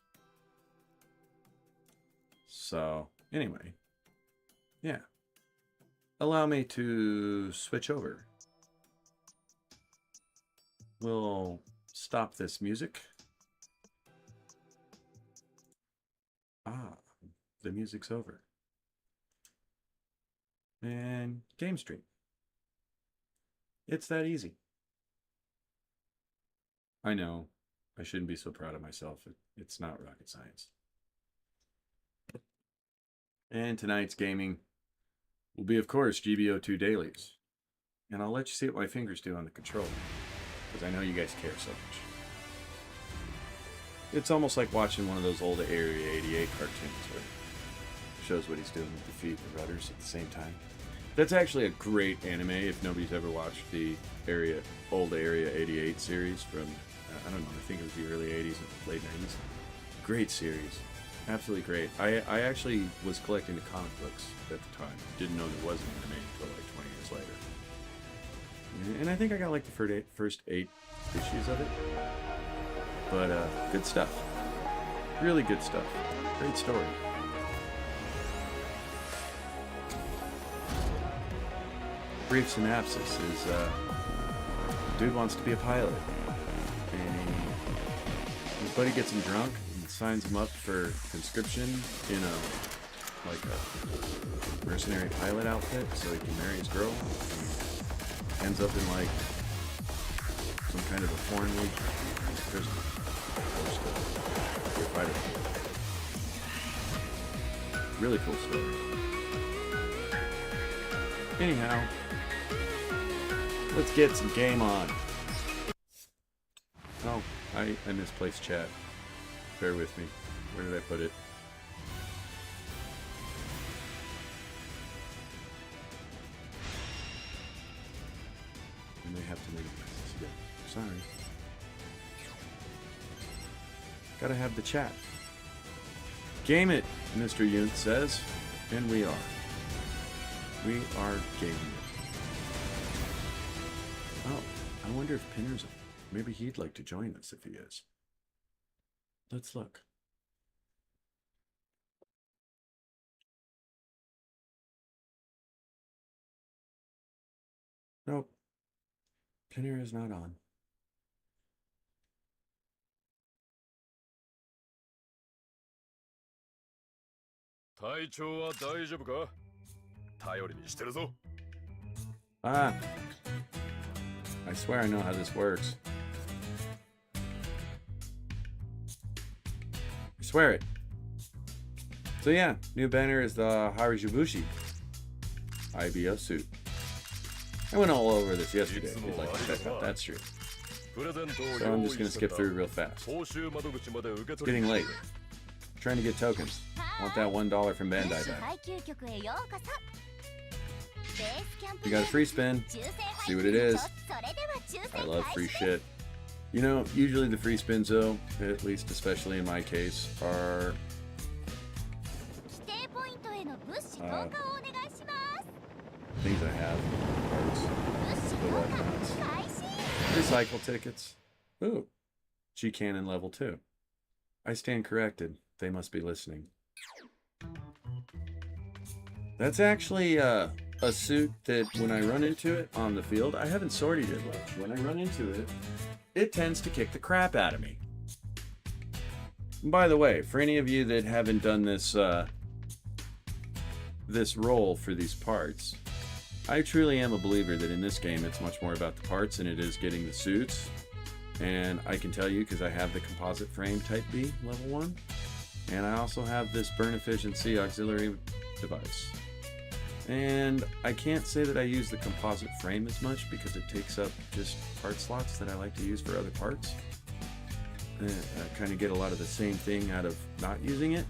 So... anyway, yeah. Allow me to switch over. We'll stop this music. Ah, the music's over. And game stream. It's that easy. I know, I shouldn't be so proud of myself. It's not rocket science. And tonight's gaming will be, of course, GBO2 dailies. And I'll let you see what my fingers do on the controller, because I know you guys care so much. It's almost like watching one of those old Area 88 cartoons where it shows what he's doing with the feet and the rudders at the same time. That's actually a great anime if nobody's ever watched the old Area 88 series from, I don't know, I think it was the early 80s or late 90s. Great series. Absolutely great. I actually was collecting the comic books at the time. Didn't know there was an anime until like 20 years later. And I think I got like the first 8 issues of it. But good stuff. Really good stuff. Great story. Brief synopsis is dude wants to be a pilot. And his buddy gets him drunk and signs him up for conscription in a mercenary pilot outfit so he can marry his girl. And ends up in like some kind of a foreign legion prison. Really cool story. Anyhow, let's get some game on. Oh, I misplaced chat. Bear with me. Where did I put it? I may have to make it again. Sorry. Gotta have the chat. Game it, Mr. Yunt says. And we are. We are gaming it. Oh, I wonder if Pinner's... Maybe he'd like to join us if he is. Let's look. Nope. Pinner is not on. Ah. I swear I know how this works. I swear it. So yeah, new banner is the Harajubushi IBO suit. I went all over this yesterday if you'd like to check out that stream. So I'm just going to skip through real fast. It's getting late. I'm trying to get tokens. I want that $1 from Bandai back. You got a free spin. See what it is. I love free shit. You know, usually the free spins though, at least especially in my case, are things I have, parts, the whatnots, recycle tickets. Ooh, G Cannon level 2. I stand corrected. They must be listening. That's actually a suit that when I run into it on the field, I haven't sorted it much. When I run into it, it tends to kick the crap out of me. And by the way, for any of you that haven't done this this role for these parts, I truly am a believer that in this game it's much more about the parts than it is getting the suits. And I can tell you because I have the composite frame Type B level 1, and I also have this burn efficiency auxiliary device. And I can't say that I use the composite frame as much because it takes up just part slots that I like to use for other parts. I kind of get a lot of the same thing out of not using it.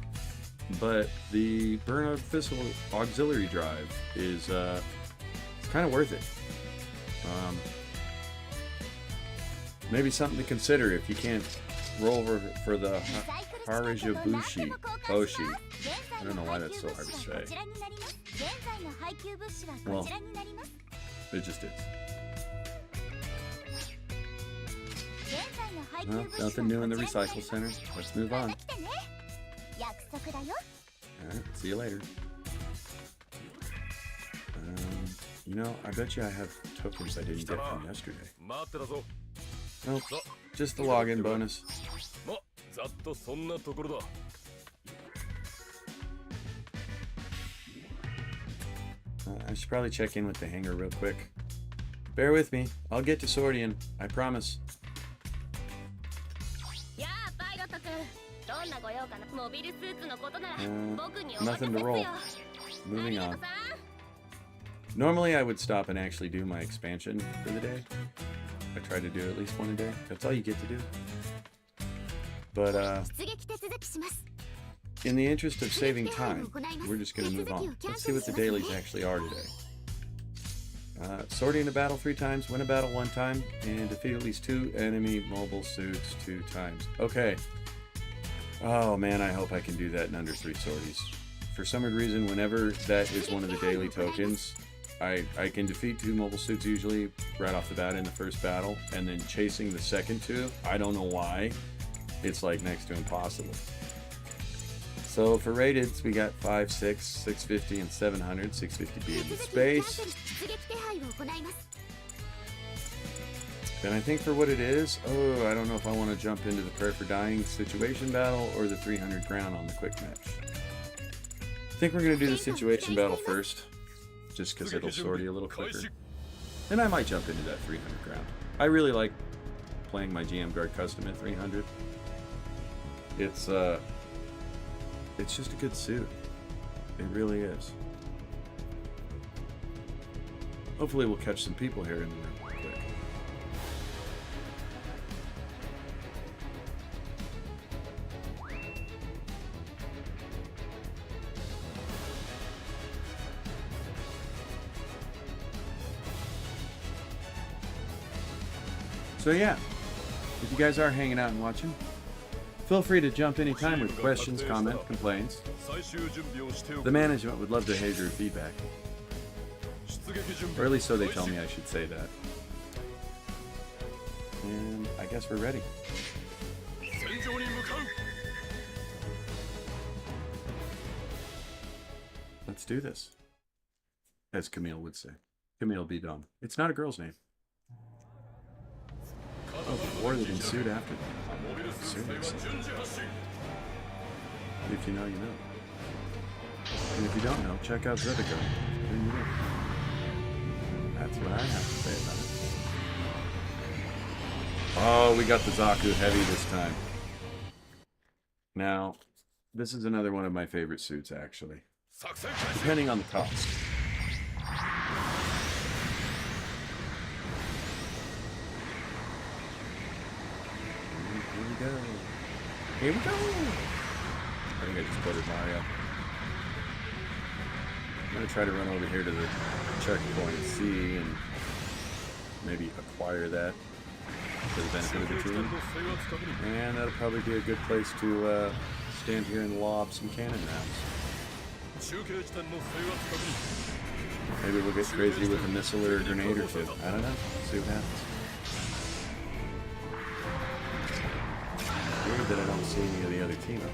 But the burn efficiency auxiliary drive is it's kind of worth it. Maybe something to consider if you can't roll over for the Harajubushi Oshi. I don't know why that's so hard to say. Well, it just is. Well, nothing new in the recycle center. Let's move on. Alright, see you later. You know, I bet you I have tokens I didn't get from yesterday. Nope, just the login bonus. I should probably check in with the hangar real quick. Bear with me. I'll get to Sordian. I promise. Nothing to roll. Moving on. Normally I would stop and actually do my expansion for the day. I try to do at least one a day. That's all you get to do. But in the interest of saving time, we're just going to move on. Let's see what the dailies actually are today. Sorting a battle 3 times, win a battle 1 time, and defeat at least 2 enemy mobile suits 2 times. Okay. Oh man, I hope I can do that in under 3 sorties. For some reason, whenever that is one of the daily tokens, I can defeat 2 mobile suits usually right off the bat in the first battle, and then chasing the second 2, I don't know why, it's like next to impossible. So for rateds, we got 5, 6, 650, and 700. 650 be in space. And I think for what it is, I don't know if I want to jump into the prayer for dying situation battle or the 300 ground on the quick match. I think we're going to do the situation battle first, just because it'll sortie a little quicker. And I might jump into that 300 ground. I really like playing my GM Guard custom at 300. It's just a good suit. It really is. Hopefully we'll catch some people here in the room quick. So yeah, if you guys are hanging out and watching, feel free to jump anytime with questions, comments, complaints. The management would love to hear your feedback. Or at least so they tell me I should say that. And I guess we're ready. Let's do this. As Camille would say. Camille be dumb. It's not a girl's name. Oh, the war that ensued after that. Seriously. If you know, you know. And if you don't know, check out Beargguy. Then you know. That's what I have to say about it. Oh, we got the Zaku Heavy this time. Now, this is another one of my favorite suits, actually. Depending on the cost. Here we go. Here we go! I think I just quoted Mario. I'm going to try to run over here to the checkpoint C and maybe acquire that for the benefit of the team. And that'll probably be a good place to stand here and lob some cannon rounds. Maybe we'll get crazy with a missile or a grenade or two. I don't know. See what happens. Weird that I don't see any of the other team up there.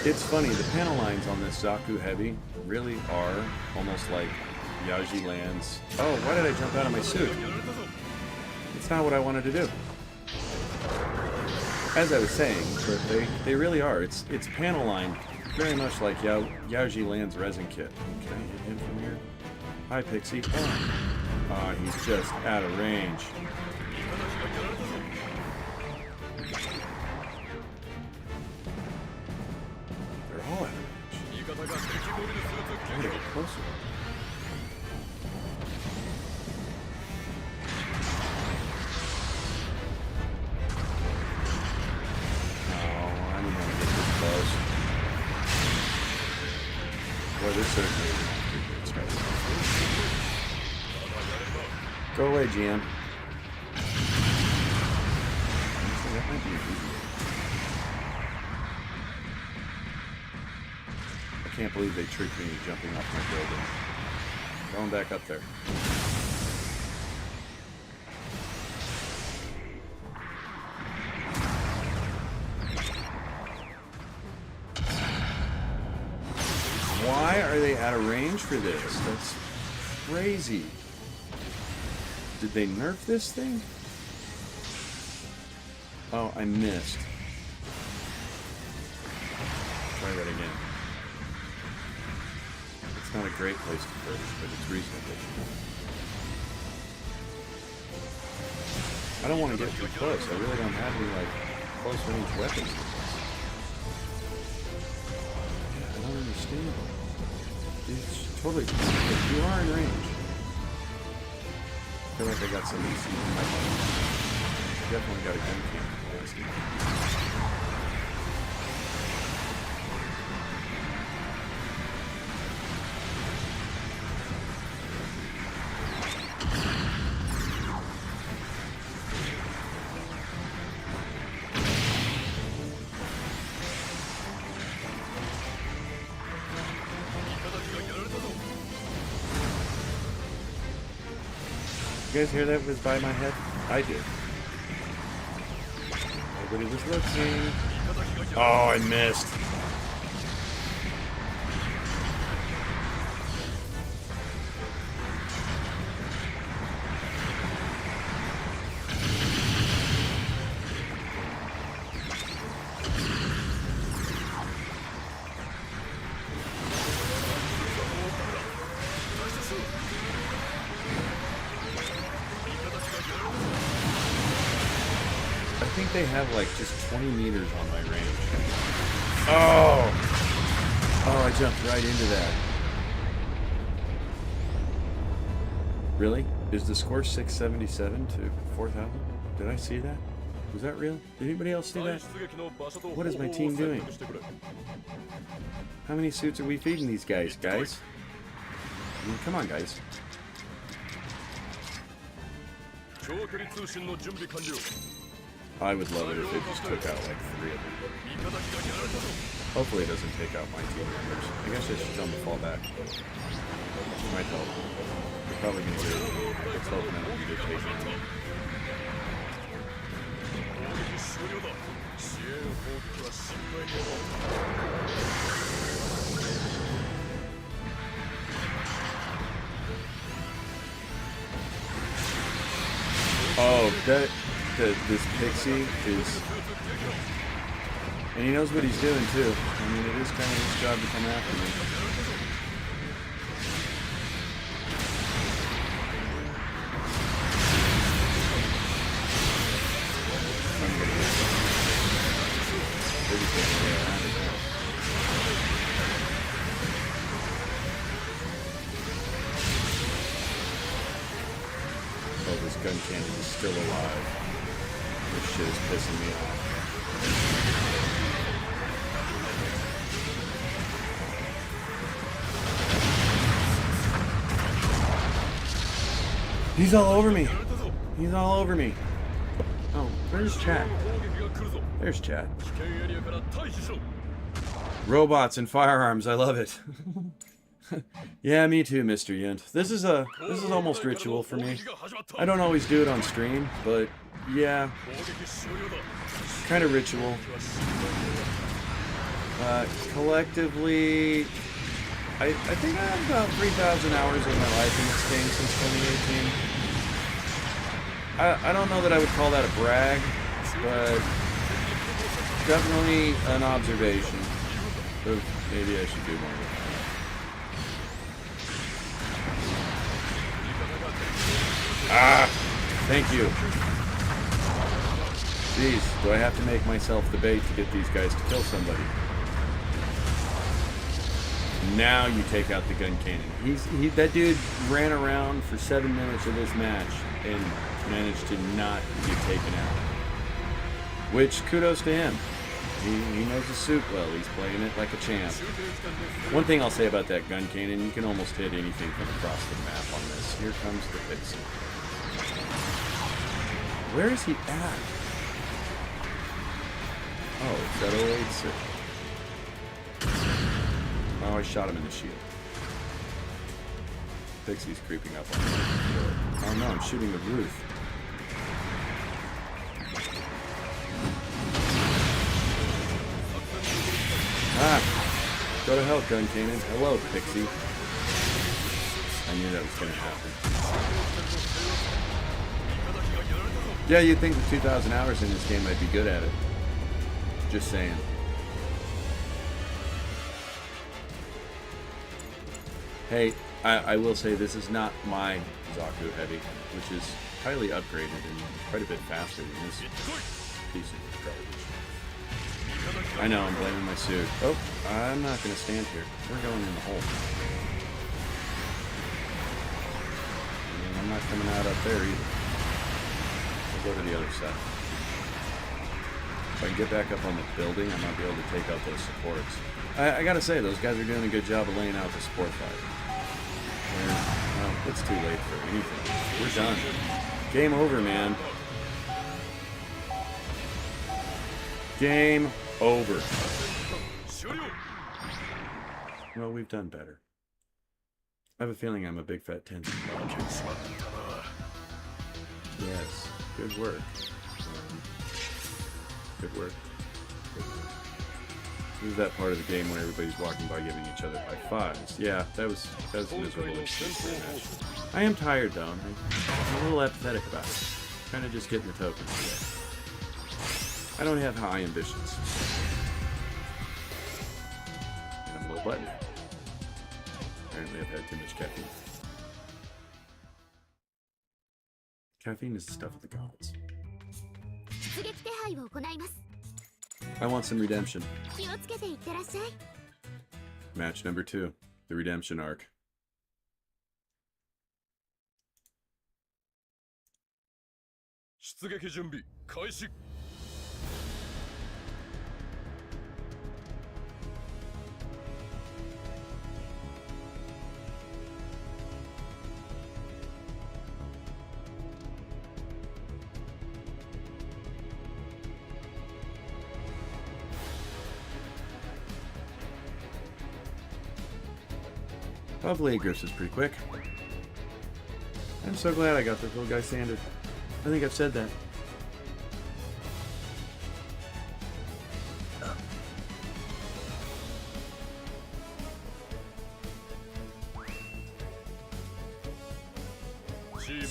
It's funny, the panel lines on this Zaku Heavy really are almost like Yaji Land's... Oh, why did I jump out of my suit? It's not what I wanted to do. As I was saying, but they really are. It's panel line very much like Yaji Land's resin kit. Can I hit him from here? Hi, Pixie. Oh, he's just out of range. They're all out of range. I'm gonna get closer. Oh, I don't want to get this close. Boy, this certainly... Go away, GM. That might be easy. I can't believe they tricked me into jumping off my building. Going back up there. Why are they out of range for this? That's crazy. Did they nerf this thing? Oh, I missed. Try that again. It's not a great place to burst, but it's reasonable. I don't want to get too close. I really don't have any, like, close range weapons. Yeah, I don't understand. It's totally... If you are in range... I feel like I got some easy. Definitely got a gun cannon. You guys hear that was by my head? I did. Nobody was looking. Oh, I missed. I think they have like just 20 meters on my range. Oh, I jumped right into that. Really? Is the score 677 to 4,000? Did I see that? Was that real? Did anybody else see that? What is my team doing? How many suits are we feeding these guys, guys? I mean, come on, guys. I would love it if it just took out like 3 of them. Hopefully it doesn't take out my team members. I guess I should tell them to fall back. It might help. They're probably going to get it. Let's hope none of them get taken. Oh, this Pixie is... And he knows what he's doing, too. I mean, it is kind of his job to come after me. Oh, this gun cannon is still alive. This shit is pissing me off. He's all over me. He's all over me. Oh, where's Chad? There's Chad. Robots and firearms, I love it. Yeah, me too, Mr. Yent. This is almost ritual for me. I don't always do it on stream, but yeah, kind of ritual. Collectively, I think I have about 3,000 hours of my life in this game since 2018. I don't know that I would call that a brag, but definitely an observation. So maybe I should do more of it. Ah! Thank you. Jeez, do I have to make myself the bait to get these guys to kill somebody? Now you take out the gun cannon. That dude ran around for 7 minutes of this match and managed to not get taken out. Which, kudos to him. He knows the suit well. He's playing it like a champ. One thing I'll say about that gun cannon, you can almost hit anything from across the map on this. Here comes the Pixie. Where is he at? Oh, it's that 086. Oh, I shot him in the shield. Pixie's creeping up on me. Oh no, I'm shooting the roof. Ah! Go to hell, gun cannon. Hello, Pixie. I knew that was going to happen. Yeah, you'd think with 2,000 hours in this game I'd be good at it. Just saying. Hey, I will say this is not my Zaku Heavy, which is highly upgraded and quite a bit faster than this piece of garbage. I know, I'm blaming my suit. Oh, I'm not going to stand here. We're going in the hole. And I'm not coming out up there either. I'll go to the other side. If I can get back up on the building, I might be able to take out those supports. I gotta say, those guys are doing a good job of laying out the support fight. Well, it's too late for anything. We're done. Game over, man. Game over. Well, we've done better. I have a feeling I'm a big fat 10. Yes. Good work. Good work. Good work. This is that part of the game when everybody's walking by giving each other high fives. Yeah, that was miserable. I am tired though. I'm a little apathetic about it. Kind of just getting the tokens today. I don't have high ambitions. And I'm a little button. Apparently I've had too much caffeine. Caffeine is the stuff of the gods. I want some redemption. Match number 2, the redemption arc. Lovely, Griff's is pretty quick. I'm so glad I got this little guy sanded. I think I've said that.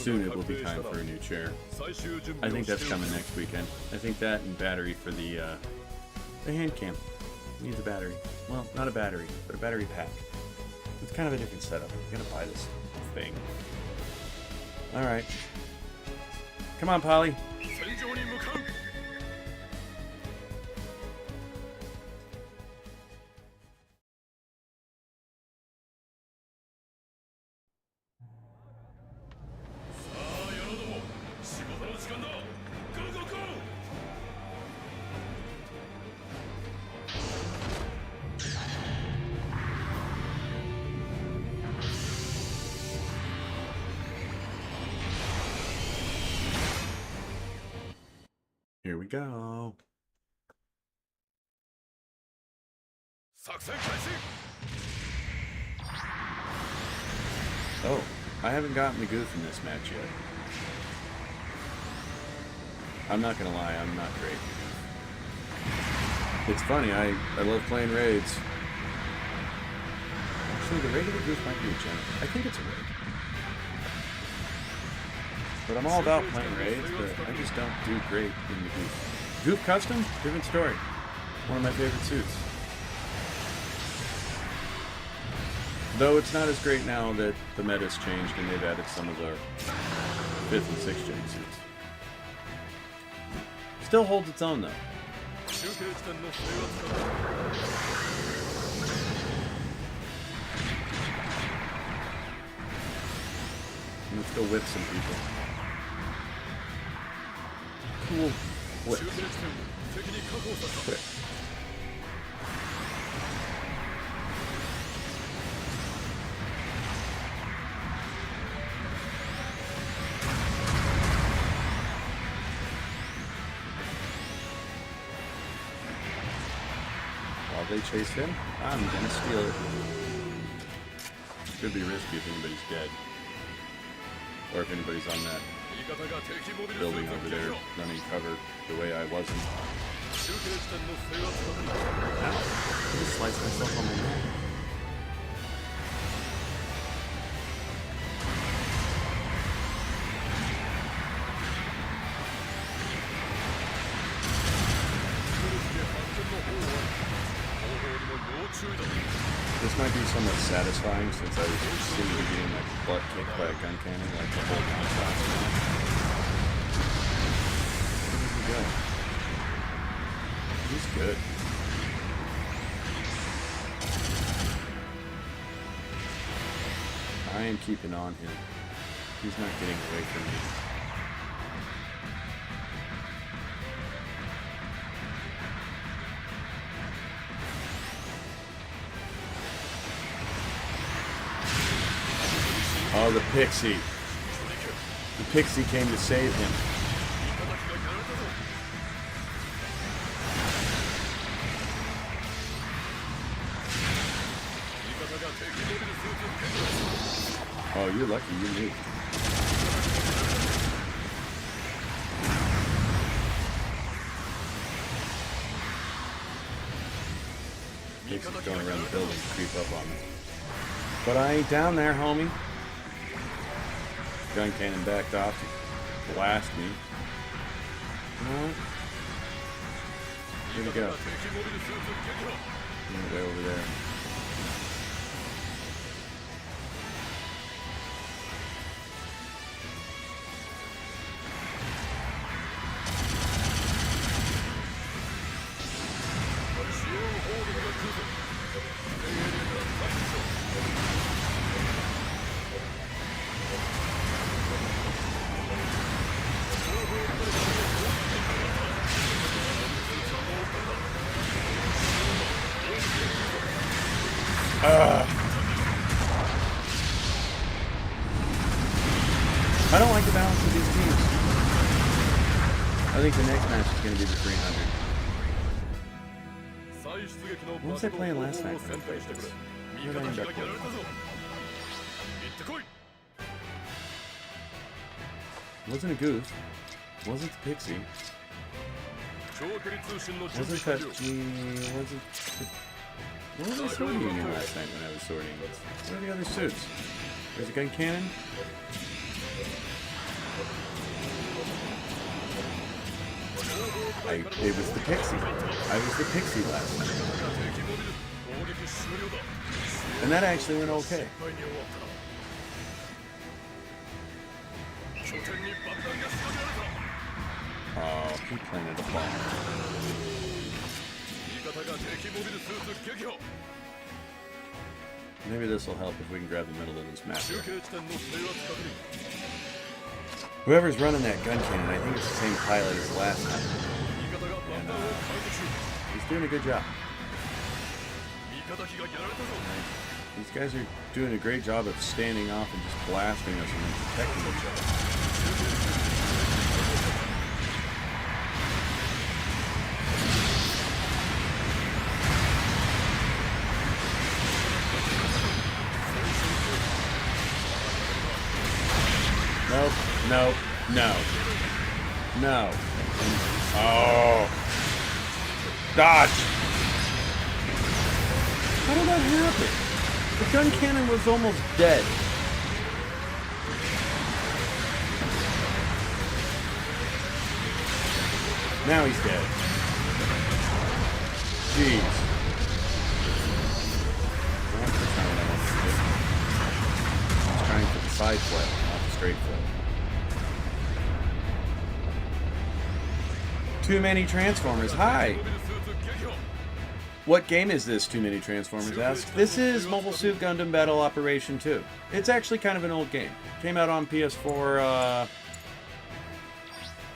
soon it will be time for a new chair. I think that's coming next weekend. I think that and battery for the hand cam. Needs a battery. Well, not a battery, but a battery pack. It's kind of a different setup. I'm gonna buy this thing. Alright. Come on, Polly. Here we go. Oh, I haven't gotten the goof in this match yet. I'm not gonna lie, I'm not great. It's funny, I love playing raids. Actually, the raid of the goof might be a gem. I think it's a raid. But I'm all about playing raids, but I just don't do great in the goof. Goof custom? Different story. One of my favorite suits. Though it's not as great now that the meta's changed and they've added some of the 5th and 6th gen suits. Still holds its own though. Let's go whip some people. Cool whip. Quick. While they chase him, I'm gonna steal it. Could be risky if anybody's dead. Or if anybody's on that building over there running cover the way I wasn't. Ow. I just sliced myself on the neck. This might be somewhat satisfying since I was seemingly getting my butt kicked by a gun cannon like the whole non-stop. Where did he go? He's good. I am keeping on him. He's not getting away from me. Oh, the pixie. The pixie came to save him. Oh, you're lucky you moved. Pixie's going around the building to creep up on me. But I ain't down there, homie. Gun cannon backed off to blast me. No. Where'd he go? Way over there. I don't like the balance of these teams. I think the next match is going to be the 300. What was I playing last night when I played this? Where did I end up with? Wasn't a goof. Wasn't the pixie. Wasn't that wasn't... What was I sorting in last night when I was sorting? What are the other suits? There's a gun cannon. It was the Pixie. I was the Pixie last night. And that actually went okay. Oh, he planted a bomb. Maybe this will help if we can grab the middle of this map. Whoever's running that gun cannon, I think it's the same pilot as last time. And he's doing a good job. These guys are doing a great job of standing off and just blasting us and then protecting each other. Nope, nope, no. No. Oh. Dodge! How did that happen? The gun cannon was almost dead. Now he's dead. Jeez. That's not what I wanted to do. I was trying for the side flip, not the straight flip. Too many Transformers. Hi! What game is this, Too Many Transformers asks? This is Mobile Suit Gundam Battle Operation 2. It's actually kind of an old game. Came out on PS4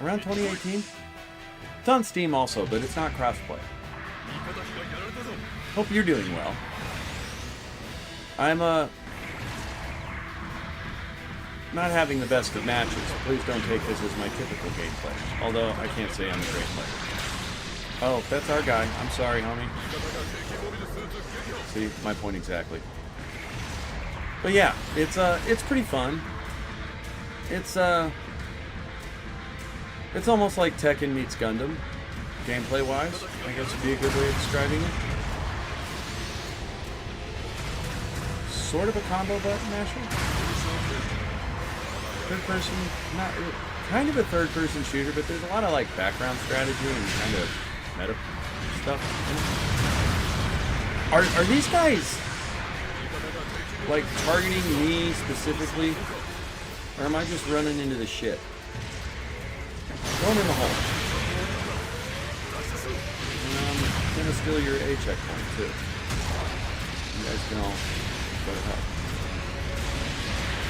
around 2018. It's on Steam also, but it's not crossplay. Hope you're doing well. I'm not having the best of matches. Please don't take this as my typical gameplay. Although I can't say I'm a great player. Oh, that's our guy. I'm sorry, homie. See, my point exactly. But yeah, it's pretty fun. It's almost like Tekken meets Gundam, gameplay-wise. I guess would be a good way of describing it. Sort of a combo button masher. Third person, not kind of a third-person shooter, but there's a lot of like background strategy and kind of meta stuff. Are these guys like targeting me specifically, or am I just running into the shit? Going in the hole. And I'm gonna steal your A checkpoint too. You guys can all go to hell.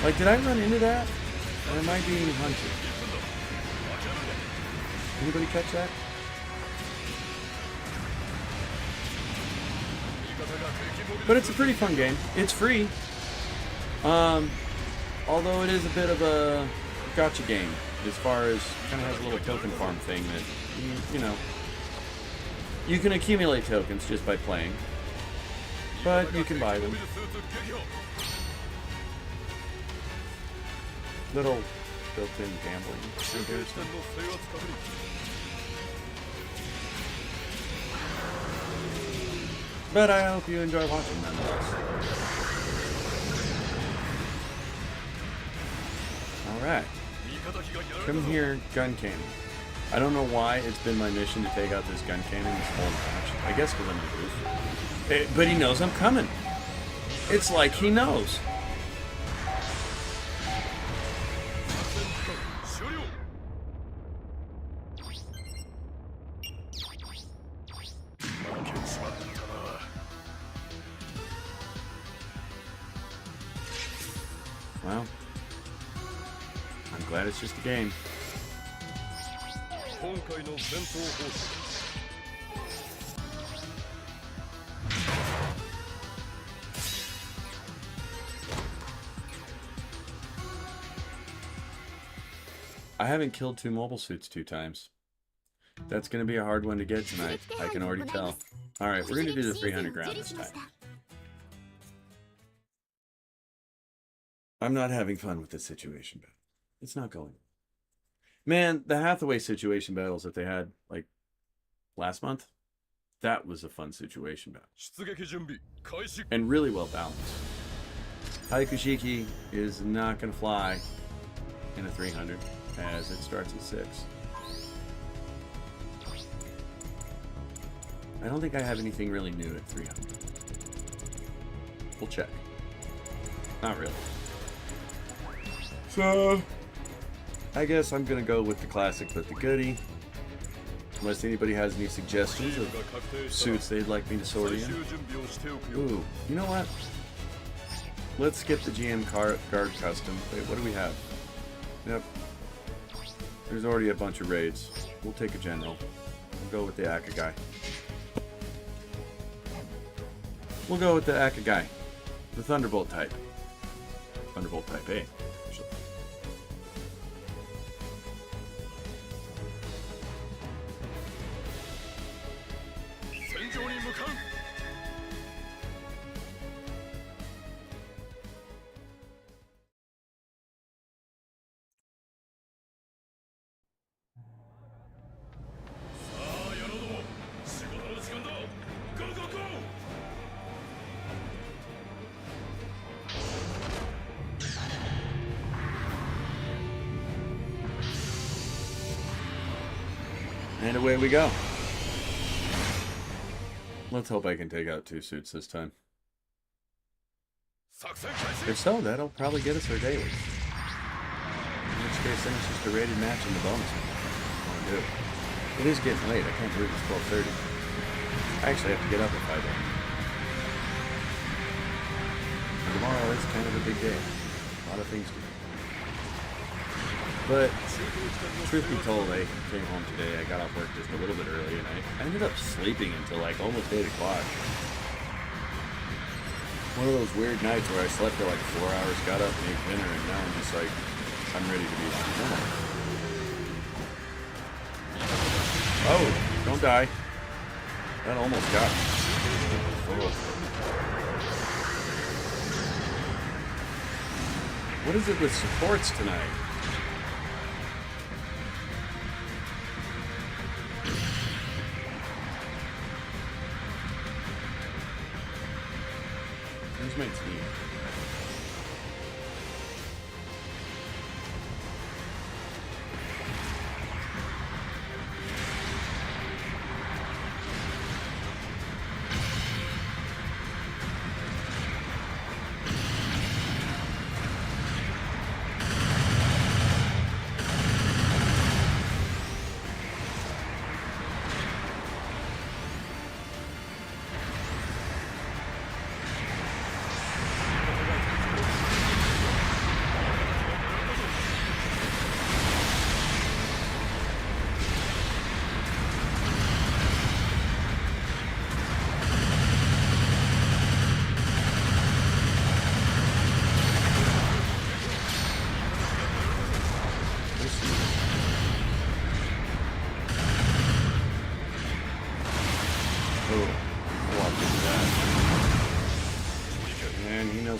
Like, did I run into that? Or am I being hunted? Anybody catch that? But it's a pretty fun game. It's free. Although it is a bit of a gotcha game, as far as kind of has a little token farm thing that, you know, you can accumulate tokens just by playing, but you can buy them. Little built-in gambling comparison. But I hope you enjoy watching nonetheless. Alright. Come here, gun cannon. I don't know why it's been my mission to take out this gun cannon this whole match. I guess because I'm a goof. But he knows I'm coming. It's like he knows. Well, I'm glad it's just a game. I haven't killed 2 mobile suits 2 times. That's going to be a hard one to get tonight. I can already tell. Alright, we're going to do the 300 ground this time. I'm not having fun with this situation battle. It's not going. Man, the Hathaway situation battles that they had, like, last month, that was a fun situation battle. And really well balanced. Haikushiki is not going to fly in a 300, as it starts at 6. I don't think I have anything really new at 300. We'll check. Not really. So, I guess I'm gonna go with the classic but the goodie. Unless anybody has any suggestions of suits they'd like me to sort in. Ooh, you know what? Let's skip the GM guard custom. Wait, what do we have? Yep. There's already a bunch of raids. We'll take a general. We'll go with the Beargguy. We'll go with the Beargguy. The Thunderbolt type. Thunderbolt type A. Actually. And away we go. Let's hope I can take out 2 suits this time. If so, that'll probably get us our daily. In which case, then it's just a rated match in the bonus. I want to do. It is getting late. I can't believe it's 12:30. I actually have to get up at 5 a.m. Tomorrow is kind of a big day. A lot of things to do. But, truth be told, I came home today, I got off work just a little bit early, and I ended up sleeping until like almost 8 o'clock. One of those weird nights where I slept for like 4 hours, got up and ate dinner, and now I'm just like, I'm ready to be on dinner. Oh, don't die. That almost got me. Oh. What is it with supports tonight? Where's my team?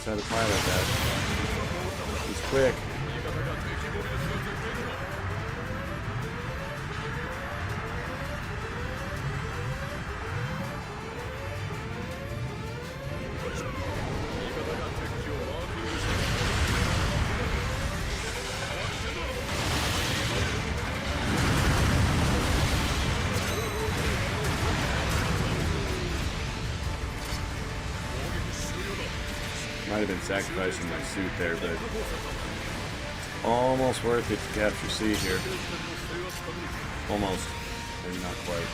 How to pilot that. He's quick. Might have been sacrificing my suit there, but it's almost worth it to capture C here. Almost. Maybe not quite.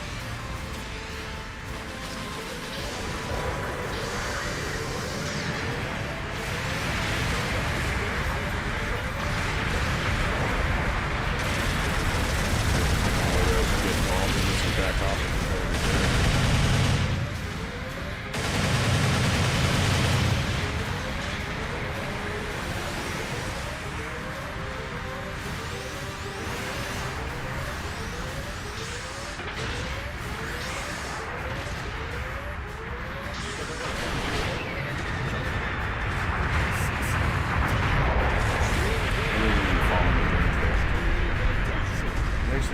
Get involved in this and back off.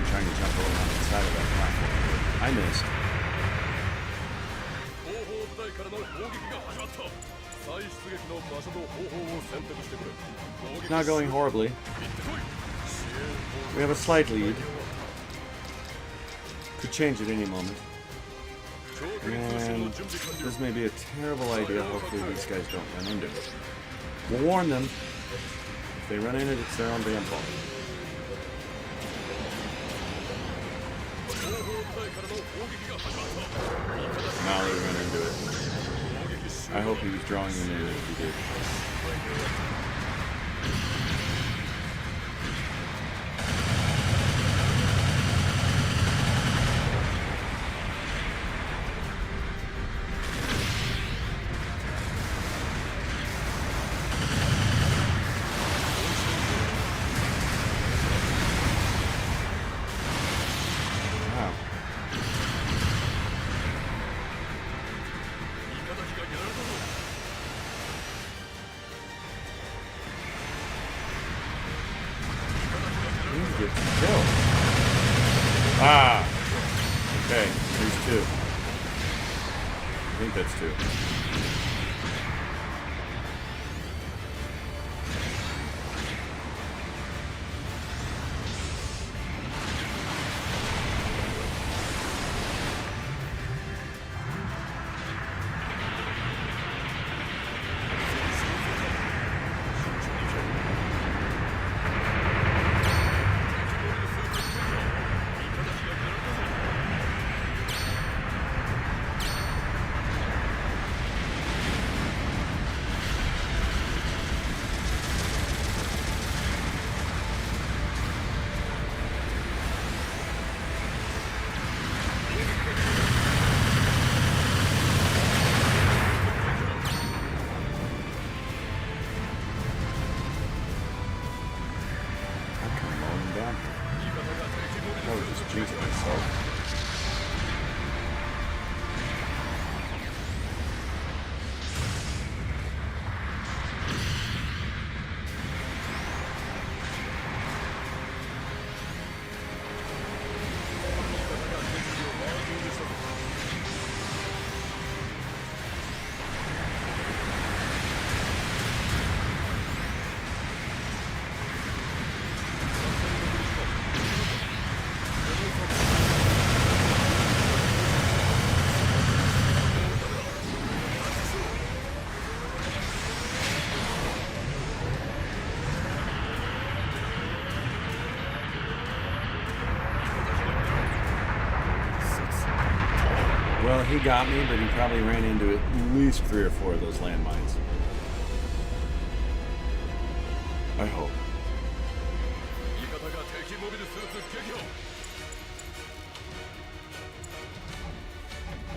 Trying to jump over on the side of that platform. I missed. It's not going horribly. We have a slight lead. Could change at any moment. And this may be a terrible idea. Hopefully these guys don't run into it. We'll warn them. If they run into it, it's their own damn fault. Now they run into it. I hope he was drawing them in if he did. Ah! Okay, there's two. I think that's two. Well, he got me, but he probably ran into at least 3 or 4 of those landmines. I hope.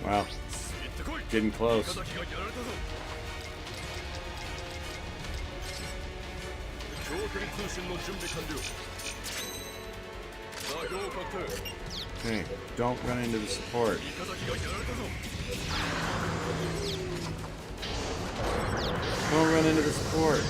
Wow. Getting close. Hey, don't run into the support. Don't run into the support.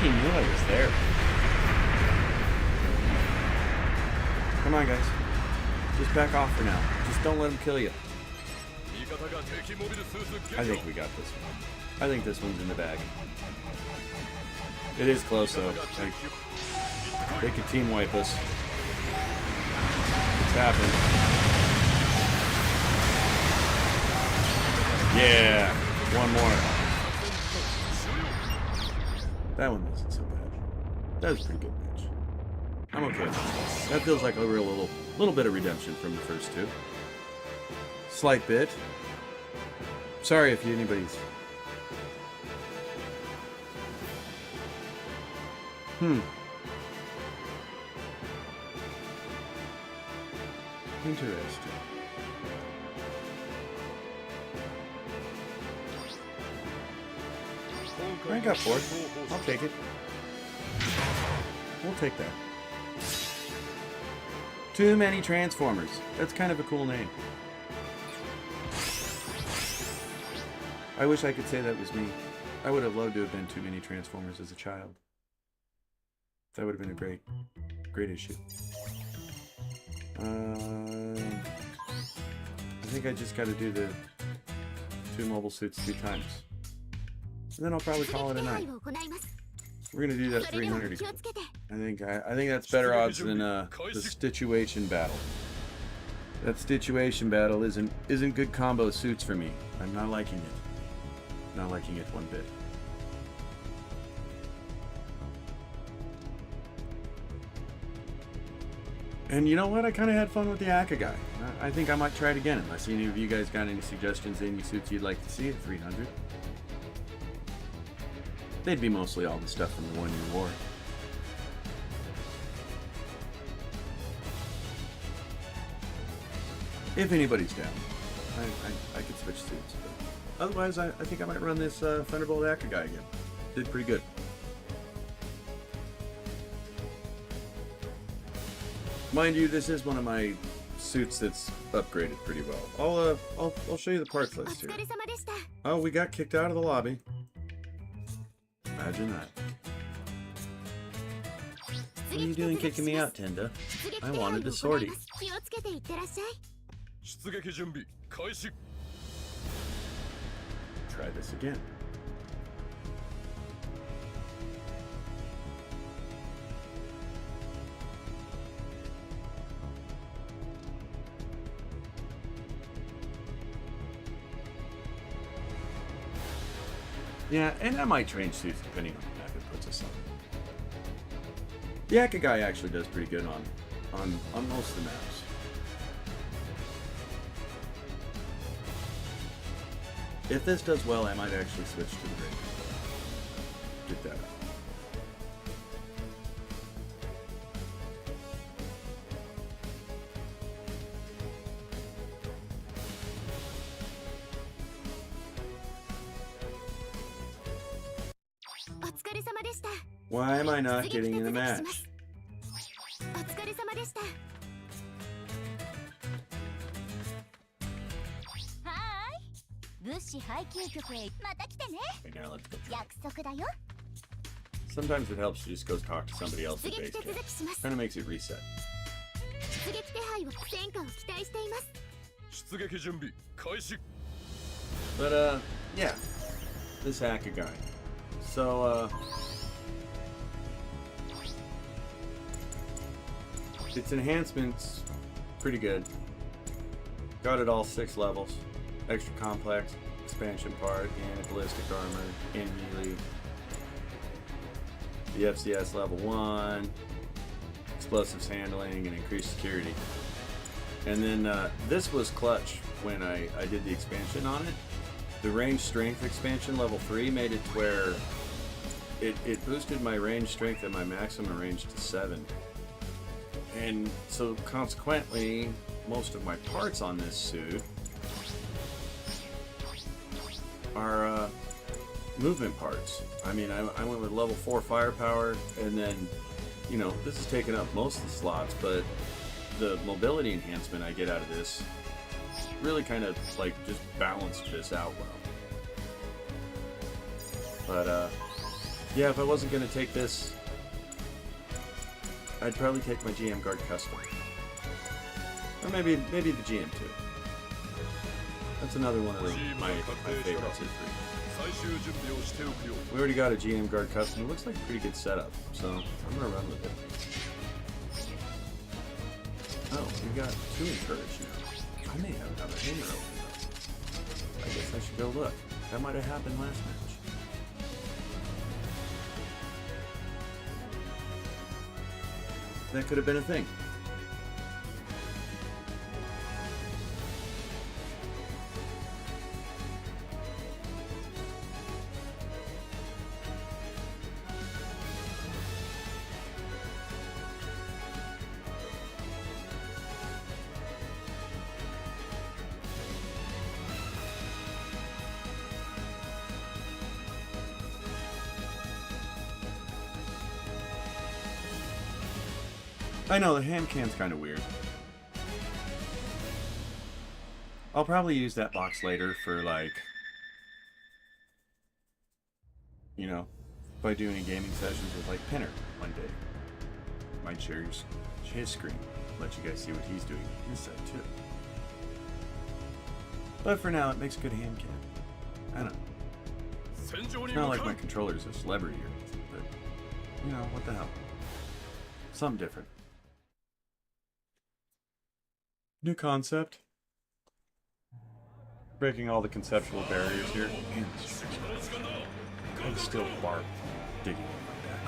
He knew I was there. Come on, guys. Just back off for now. Just don't let him kill you. I think we got this one. I think this one's in the bag. It is close, though. They could team wipe us. It's happened. Yeah. One more. That one wasn't so bad. That was a pretty good match. I'm okay with that. That feels like a real little bit of redemption from the first two. Slight bit. Sorry if anybody's... Interesting. I got 4. I'll take it. We'll take that. Too many Transformers. That's kind of a cool name. I wish I could say that was me. I would have loved to have been Too Many Transformers as a child. That would have been a great issue. I think I just got to do the 2 mobile suits 2 times. And then I'll probably call it a night. We're gonna do that 300 again. I think that's better odds than the situation battle. That situation battle isn't good combo suits for me. I'm not liking it. Not liking it one bit. And you know what? I kind of had fun with the Beargguy. I think I might try it again unless any of you guys got any suggestions, any suits you'd like to see at 300. They'd be mostly all the stuff from the 1 year war. If anybody's down, I could switch suits. But otherwise, I think I might run this Thunderbolt Beargguy again. Did pretty good. Mind you, this is one of my suits that's upgraded pretty well. I'll show you the parts list here. Oh, we got kicked out of the lobby. Imagine that. What are you doing kicking me out, Tenda? I wanted a sortie. Try this again. Yeah, and I might change suits depending on the map it puts us on. The Beargguy actually does pretty good on most of the maps. If this does well, I might actually switch to the ring. Get that up. Why am I not getting in the match? Okay, now let's go try. Sometimes it helps to just go talk to somebody else at base camp. Kind of makes it reset. But yeah, this Beargguy. So its enhancements pretty good. Got it all 6 levels. Extra complex, expansion part, and ballistic armor, and melee. The FCS level 1, explosives handling, and increased security. And then this was clutch when I did the expansion on it. The range strength expansion level 3 made it to where it boosted my range strength and my maximum range to 7. And so consequently, most of my parts on this suit are movement parts. I mean, I went with level 4 firepower, and then, you know, this is taking up most of the slots, but the mobility enhancement I get out of this really kind of like just balanced this out well. But yeah, if I wasn't going to take this, I'd probably take my GM Guard Custom. Or maybe the GM too. That's another one of my favorites. We already got a GM Guard Custom. It looks like a pretty good setup, so I'm gonna run with it. Oh, we got 2 encouraged now. I may have another hangar open up. I guess I should go look. That might have happened last match. That could have been a thing. I know, the hand can's kind of weird. I'll probably use that box later for, like, you know, if I do any gaming sessions with, like, Pinner one day. Might share his screen. Let you guys see what he's doing inside, too. But for now, it makes a good hand cam. I don't know. It's not like my controller's a celebrity or anything, but, you know, what the hell. Something different. New concept. Breaking all the conceptual barriers here. And I'm still barb digging in my back.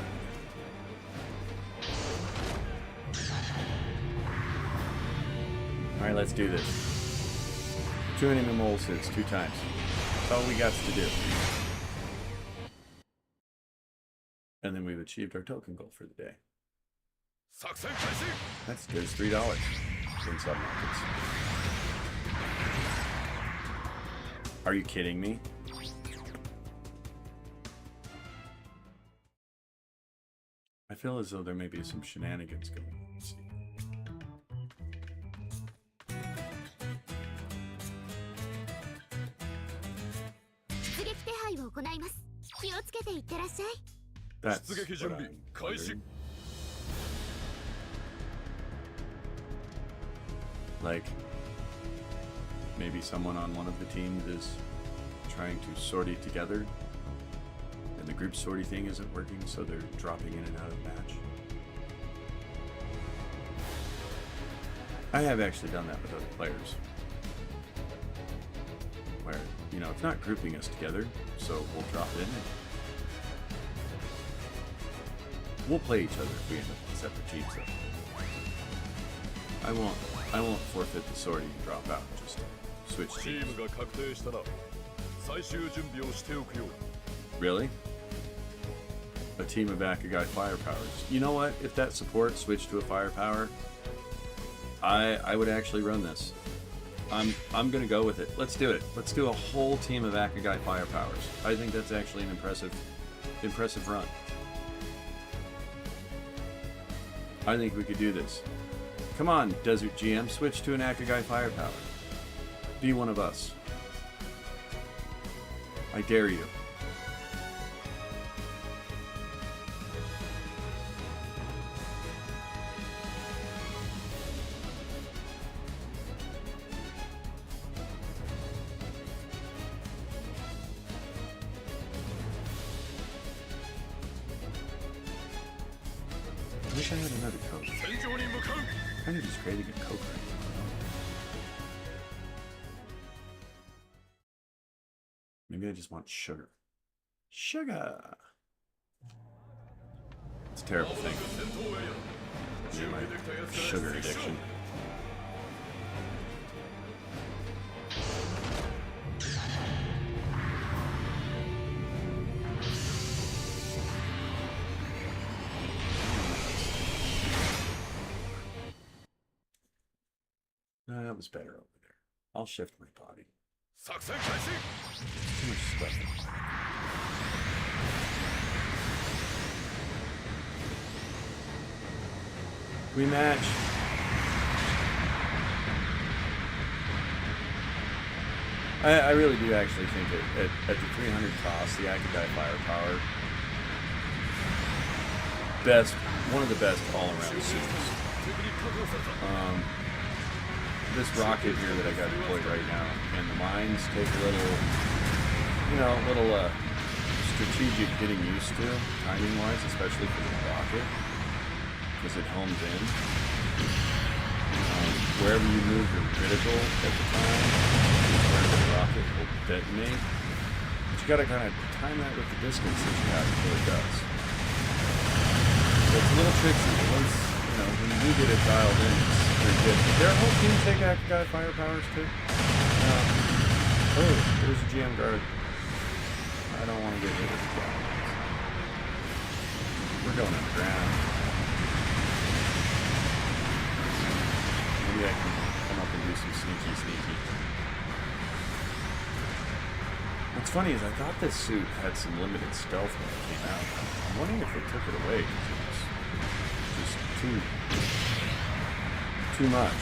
Alright, let's do this. 2 enemy mole suits 2 times. That's all we got to do. And then we've achieved our token goal for the day. There's $3 in some markets. Are you kidding me? I feel as though there may be some shenanigans going on. Let's see. That's what I'm wondering. Like, maybe someone on one of the teams is trying to sortie together, and the group sortie thing isn't working, so they're dropping in and out of the match. I have actually done that with other players. Where, you know, it's not grouping us together, so we'll drop in and we'll play each other if we end up in separate teams though. I won't forfeit the sortie and drop out, just switch teams. Really? A team of Beargguy firepowers. You know what? If that support switched to a firepower, I would actually run this. I'm gonna go with it. Let's do it. Let's do a whole team of Beargguy firepowers. I think that's actually an impressive run. I think we could do this. Come on, Desert GM, switch to an Beargguy firepower. Be one of us. I dare you. I wish I had another code. I'm kind of just creating a code right now. Maybe I just want sugar. Sugar! It's a terrible thing. Yeah, my sugar addiction. No, that was better over there. I'll shift my body. Too much stuff. Rematch. I really do actually think at the 300 cost, the Beargguy firepower, one of the best all-around suits. This rocket here that I got deployed right now, and the mines take a little, strategic getting used to, timing-wise, especially for the rocket, because it homes in. Wherever you move your critical at the time, is where the rocket will detonate. But you gotta kind of time that with the distance that you have before it does. So it's a little tricky, but once, when you do get it dialed in, it's pretty good. Did their whole team take Beargguy firepowers too? Oh, there's a GM guard. I don't want to get hit with the guard. We're going underground. Maybe I can come up and do some sneaky. What's funny is I thought this suit had some limited stealth when it came out. I'm wondering if they took it away because it was just too too much.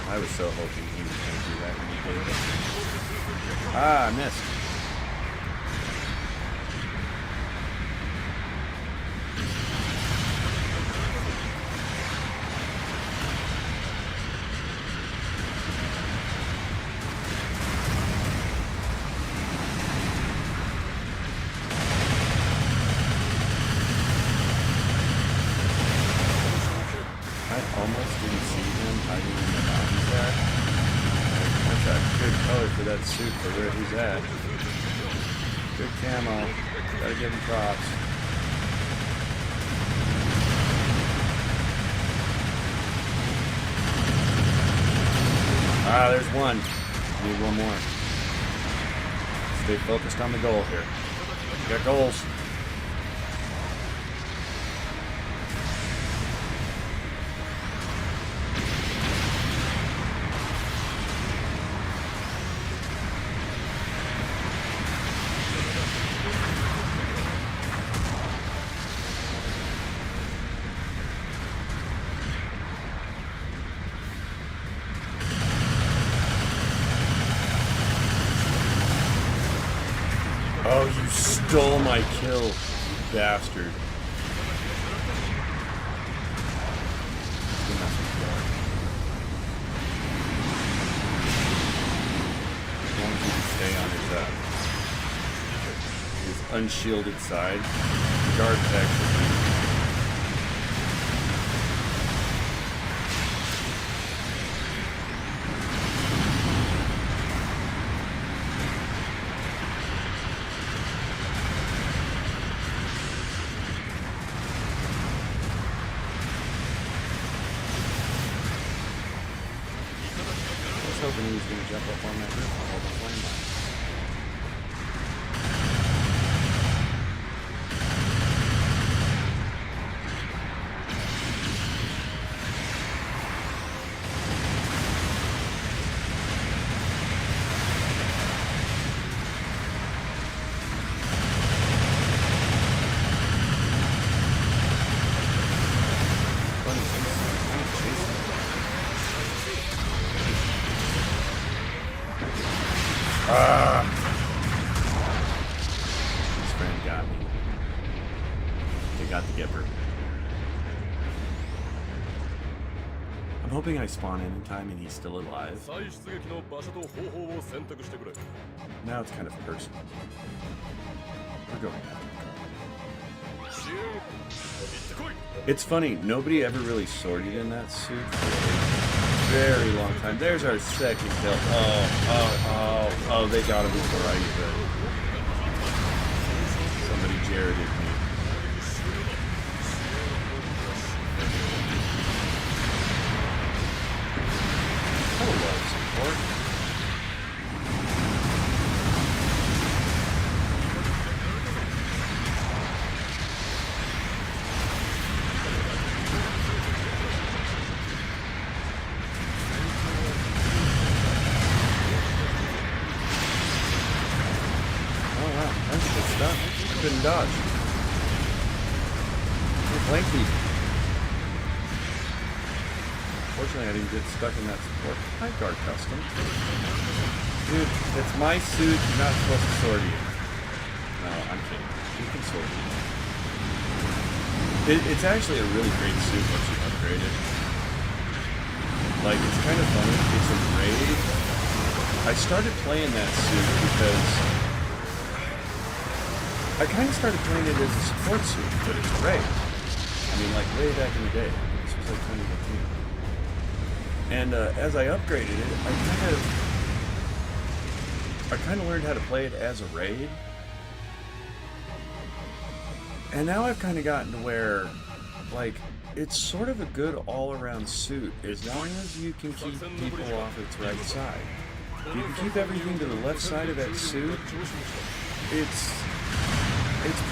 I was so hoping he was going to do that when he did it. Ah, I missed. Suit for where he's at. Good camo. Gotta give him props. Ah, there's one. Need one more. Stay focused on the goal here. We got goals. Oh, you stole my kill, you bastard. As long as you can stay on his unshielded side, the guard tech should be. Hoping he was going to jump up on that roof and hold the flame line. His friend got me. They got the Gipper. I'm hoping I spawn in time and he's still alive. Now it's kind of personal. We're going after him. It's funny, nobody ever really sorted in that suit for a very long time. There's our second kill. Oh, they got him before I even. Somebody Jareded me. Hello, support. Couldn't dodge. Blanky. Fortunately, I didn't get stuck in that support. Hi, guard custom. Dude, it's my suit. You're not supposed to sword you. No, I'm kidding. You can sword you. It's actually a really great suit once you upgrade it. Like, it's kind of funny. It's a raid. I started playing that suit because I kind of started playing it as a support suit, but it's a raid. I mean, like way back in the day. This was like 2015. And as I upgraded it, I kind of learned how to play it as a raid. And now I've kind of gotten to where, like, it's sort of a good all-around suit as long as you can keep people off its right side. If you can keep everything to the left side of that suit, it's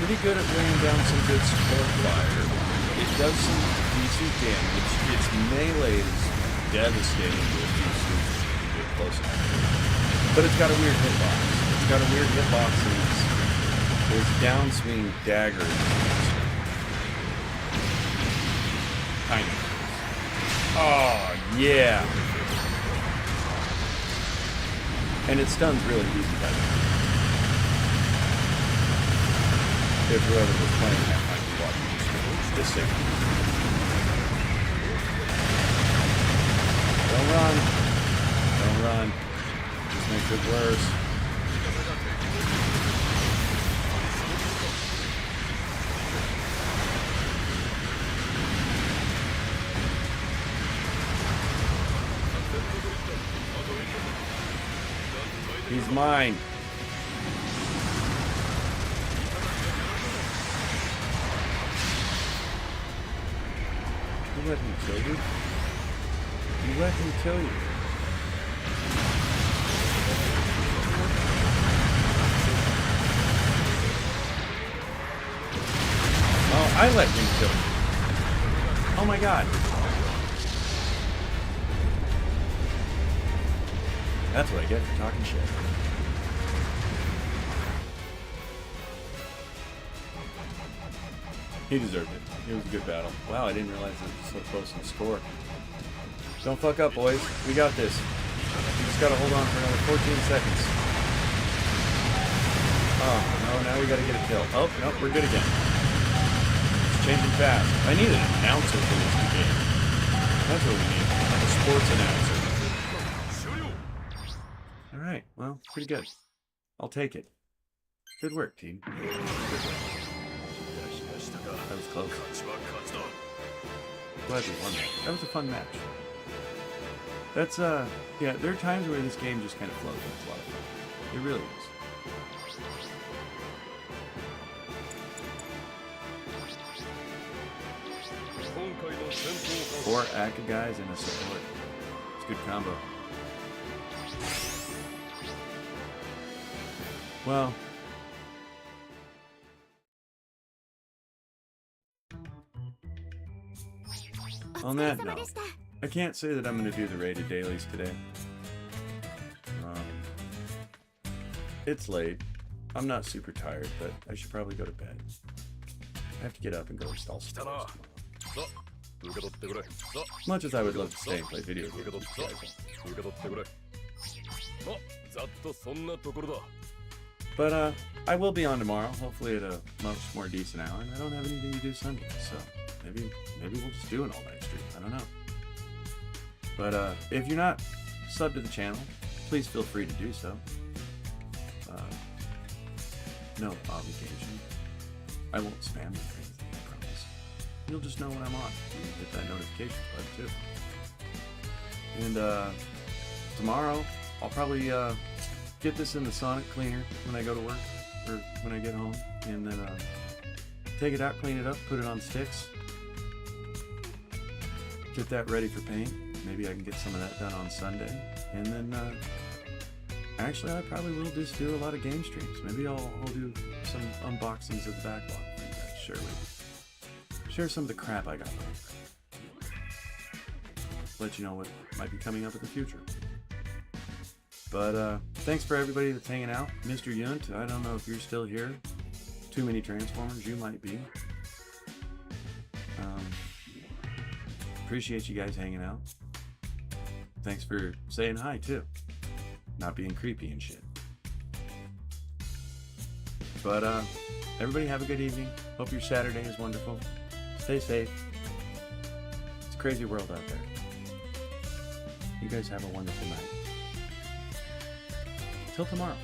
pretty good at laying down some good support fire. It does some decent damage. Its melee is devastating if you get close enough. But it's got a weird hitbox. And His downswing dagger. Kind of. Oh, yeah. And it stuns really easy, by the way. If whoever was playing that might be watching this thing. Don't run. Don't run. Just makes it worse. He's mine. You let him kill you? You let him kill you. Oh, I let him kill you. Oh my god. That's what I get for talking shit. He deserved it. It was a good battle. Wow, I didn't realize it was so close in the score. Don't fuck up, boys. We got this. We just gotta hold on for another 14 seconds. Oh, no, now we gotta get a kill. Oh, no, we're good again. It's changing fast. I need an announcer for this game. That's what we need. Like a sports announcer. Alright, well, pretty good. I'll take it. Good work, team. Good work. That was close. Glad we won that. That was a fun match. That's, yeah, there are times where this game just kind of flows and it's a lot of fun. It really is. 4 active guys and a support. It's a good combo. Well, on that note, I can't say that I'm going to do the rated dailies today. It's late. I'm not super tired, but I should probably go to bed. I have to get up and go install stuff tomorrow. As much as I would love to stay and play video games with you guys. But I will be on tomorrow, hopefully at a much more decent hour, and I don't have anything to do Sunday, so maybe we'll just do an all-night stream. I don't know. But if you're not subbed to the channel, please feel free to do so. No obligation. I won't spam you or anything, I promise. You'll just know when I'm on. You'll hit that notification button too. And tomorrow, I'll probably get this in the sonic cleaner when I go to work, or when I get home, and then take it out, clean it up, put it on sticks, get that ready for paint. Maybe I can get some of that done on Sunday, and then actually I probably will just do a lot of game streams. Maybe I'll do some unboxings of the backlog for you guys. Share some of the crap I got. Let you know what might be coming up in the future. But thanks for everybody that's hanging out. Mr. Yunt, I don't know if you're still here. Too many Transformers, you might be. Appreciate you guys hanging out. Thanks for saying hi too. Not being creepy and shit. But everybody have a good evening. Hope your Saturday is wonderful. Stay safe. It's a crazy world out there. You guys have a wonderful night. Till tomorrow.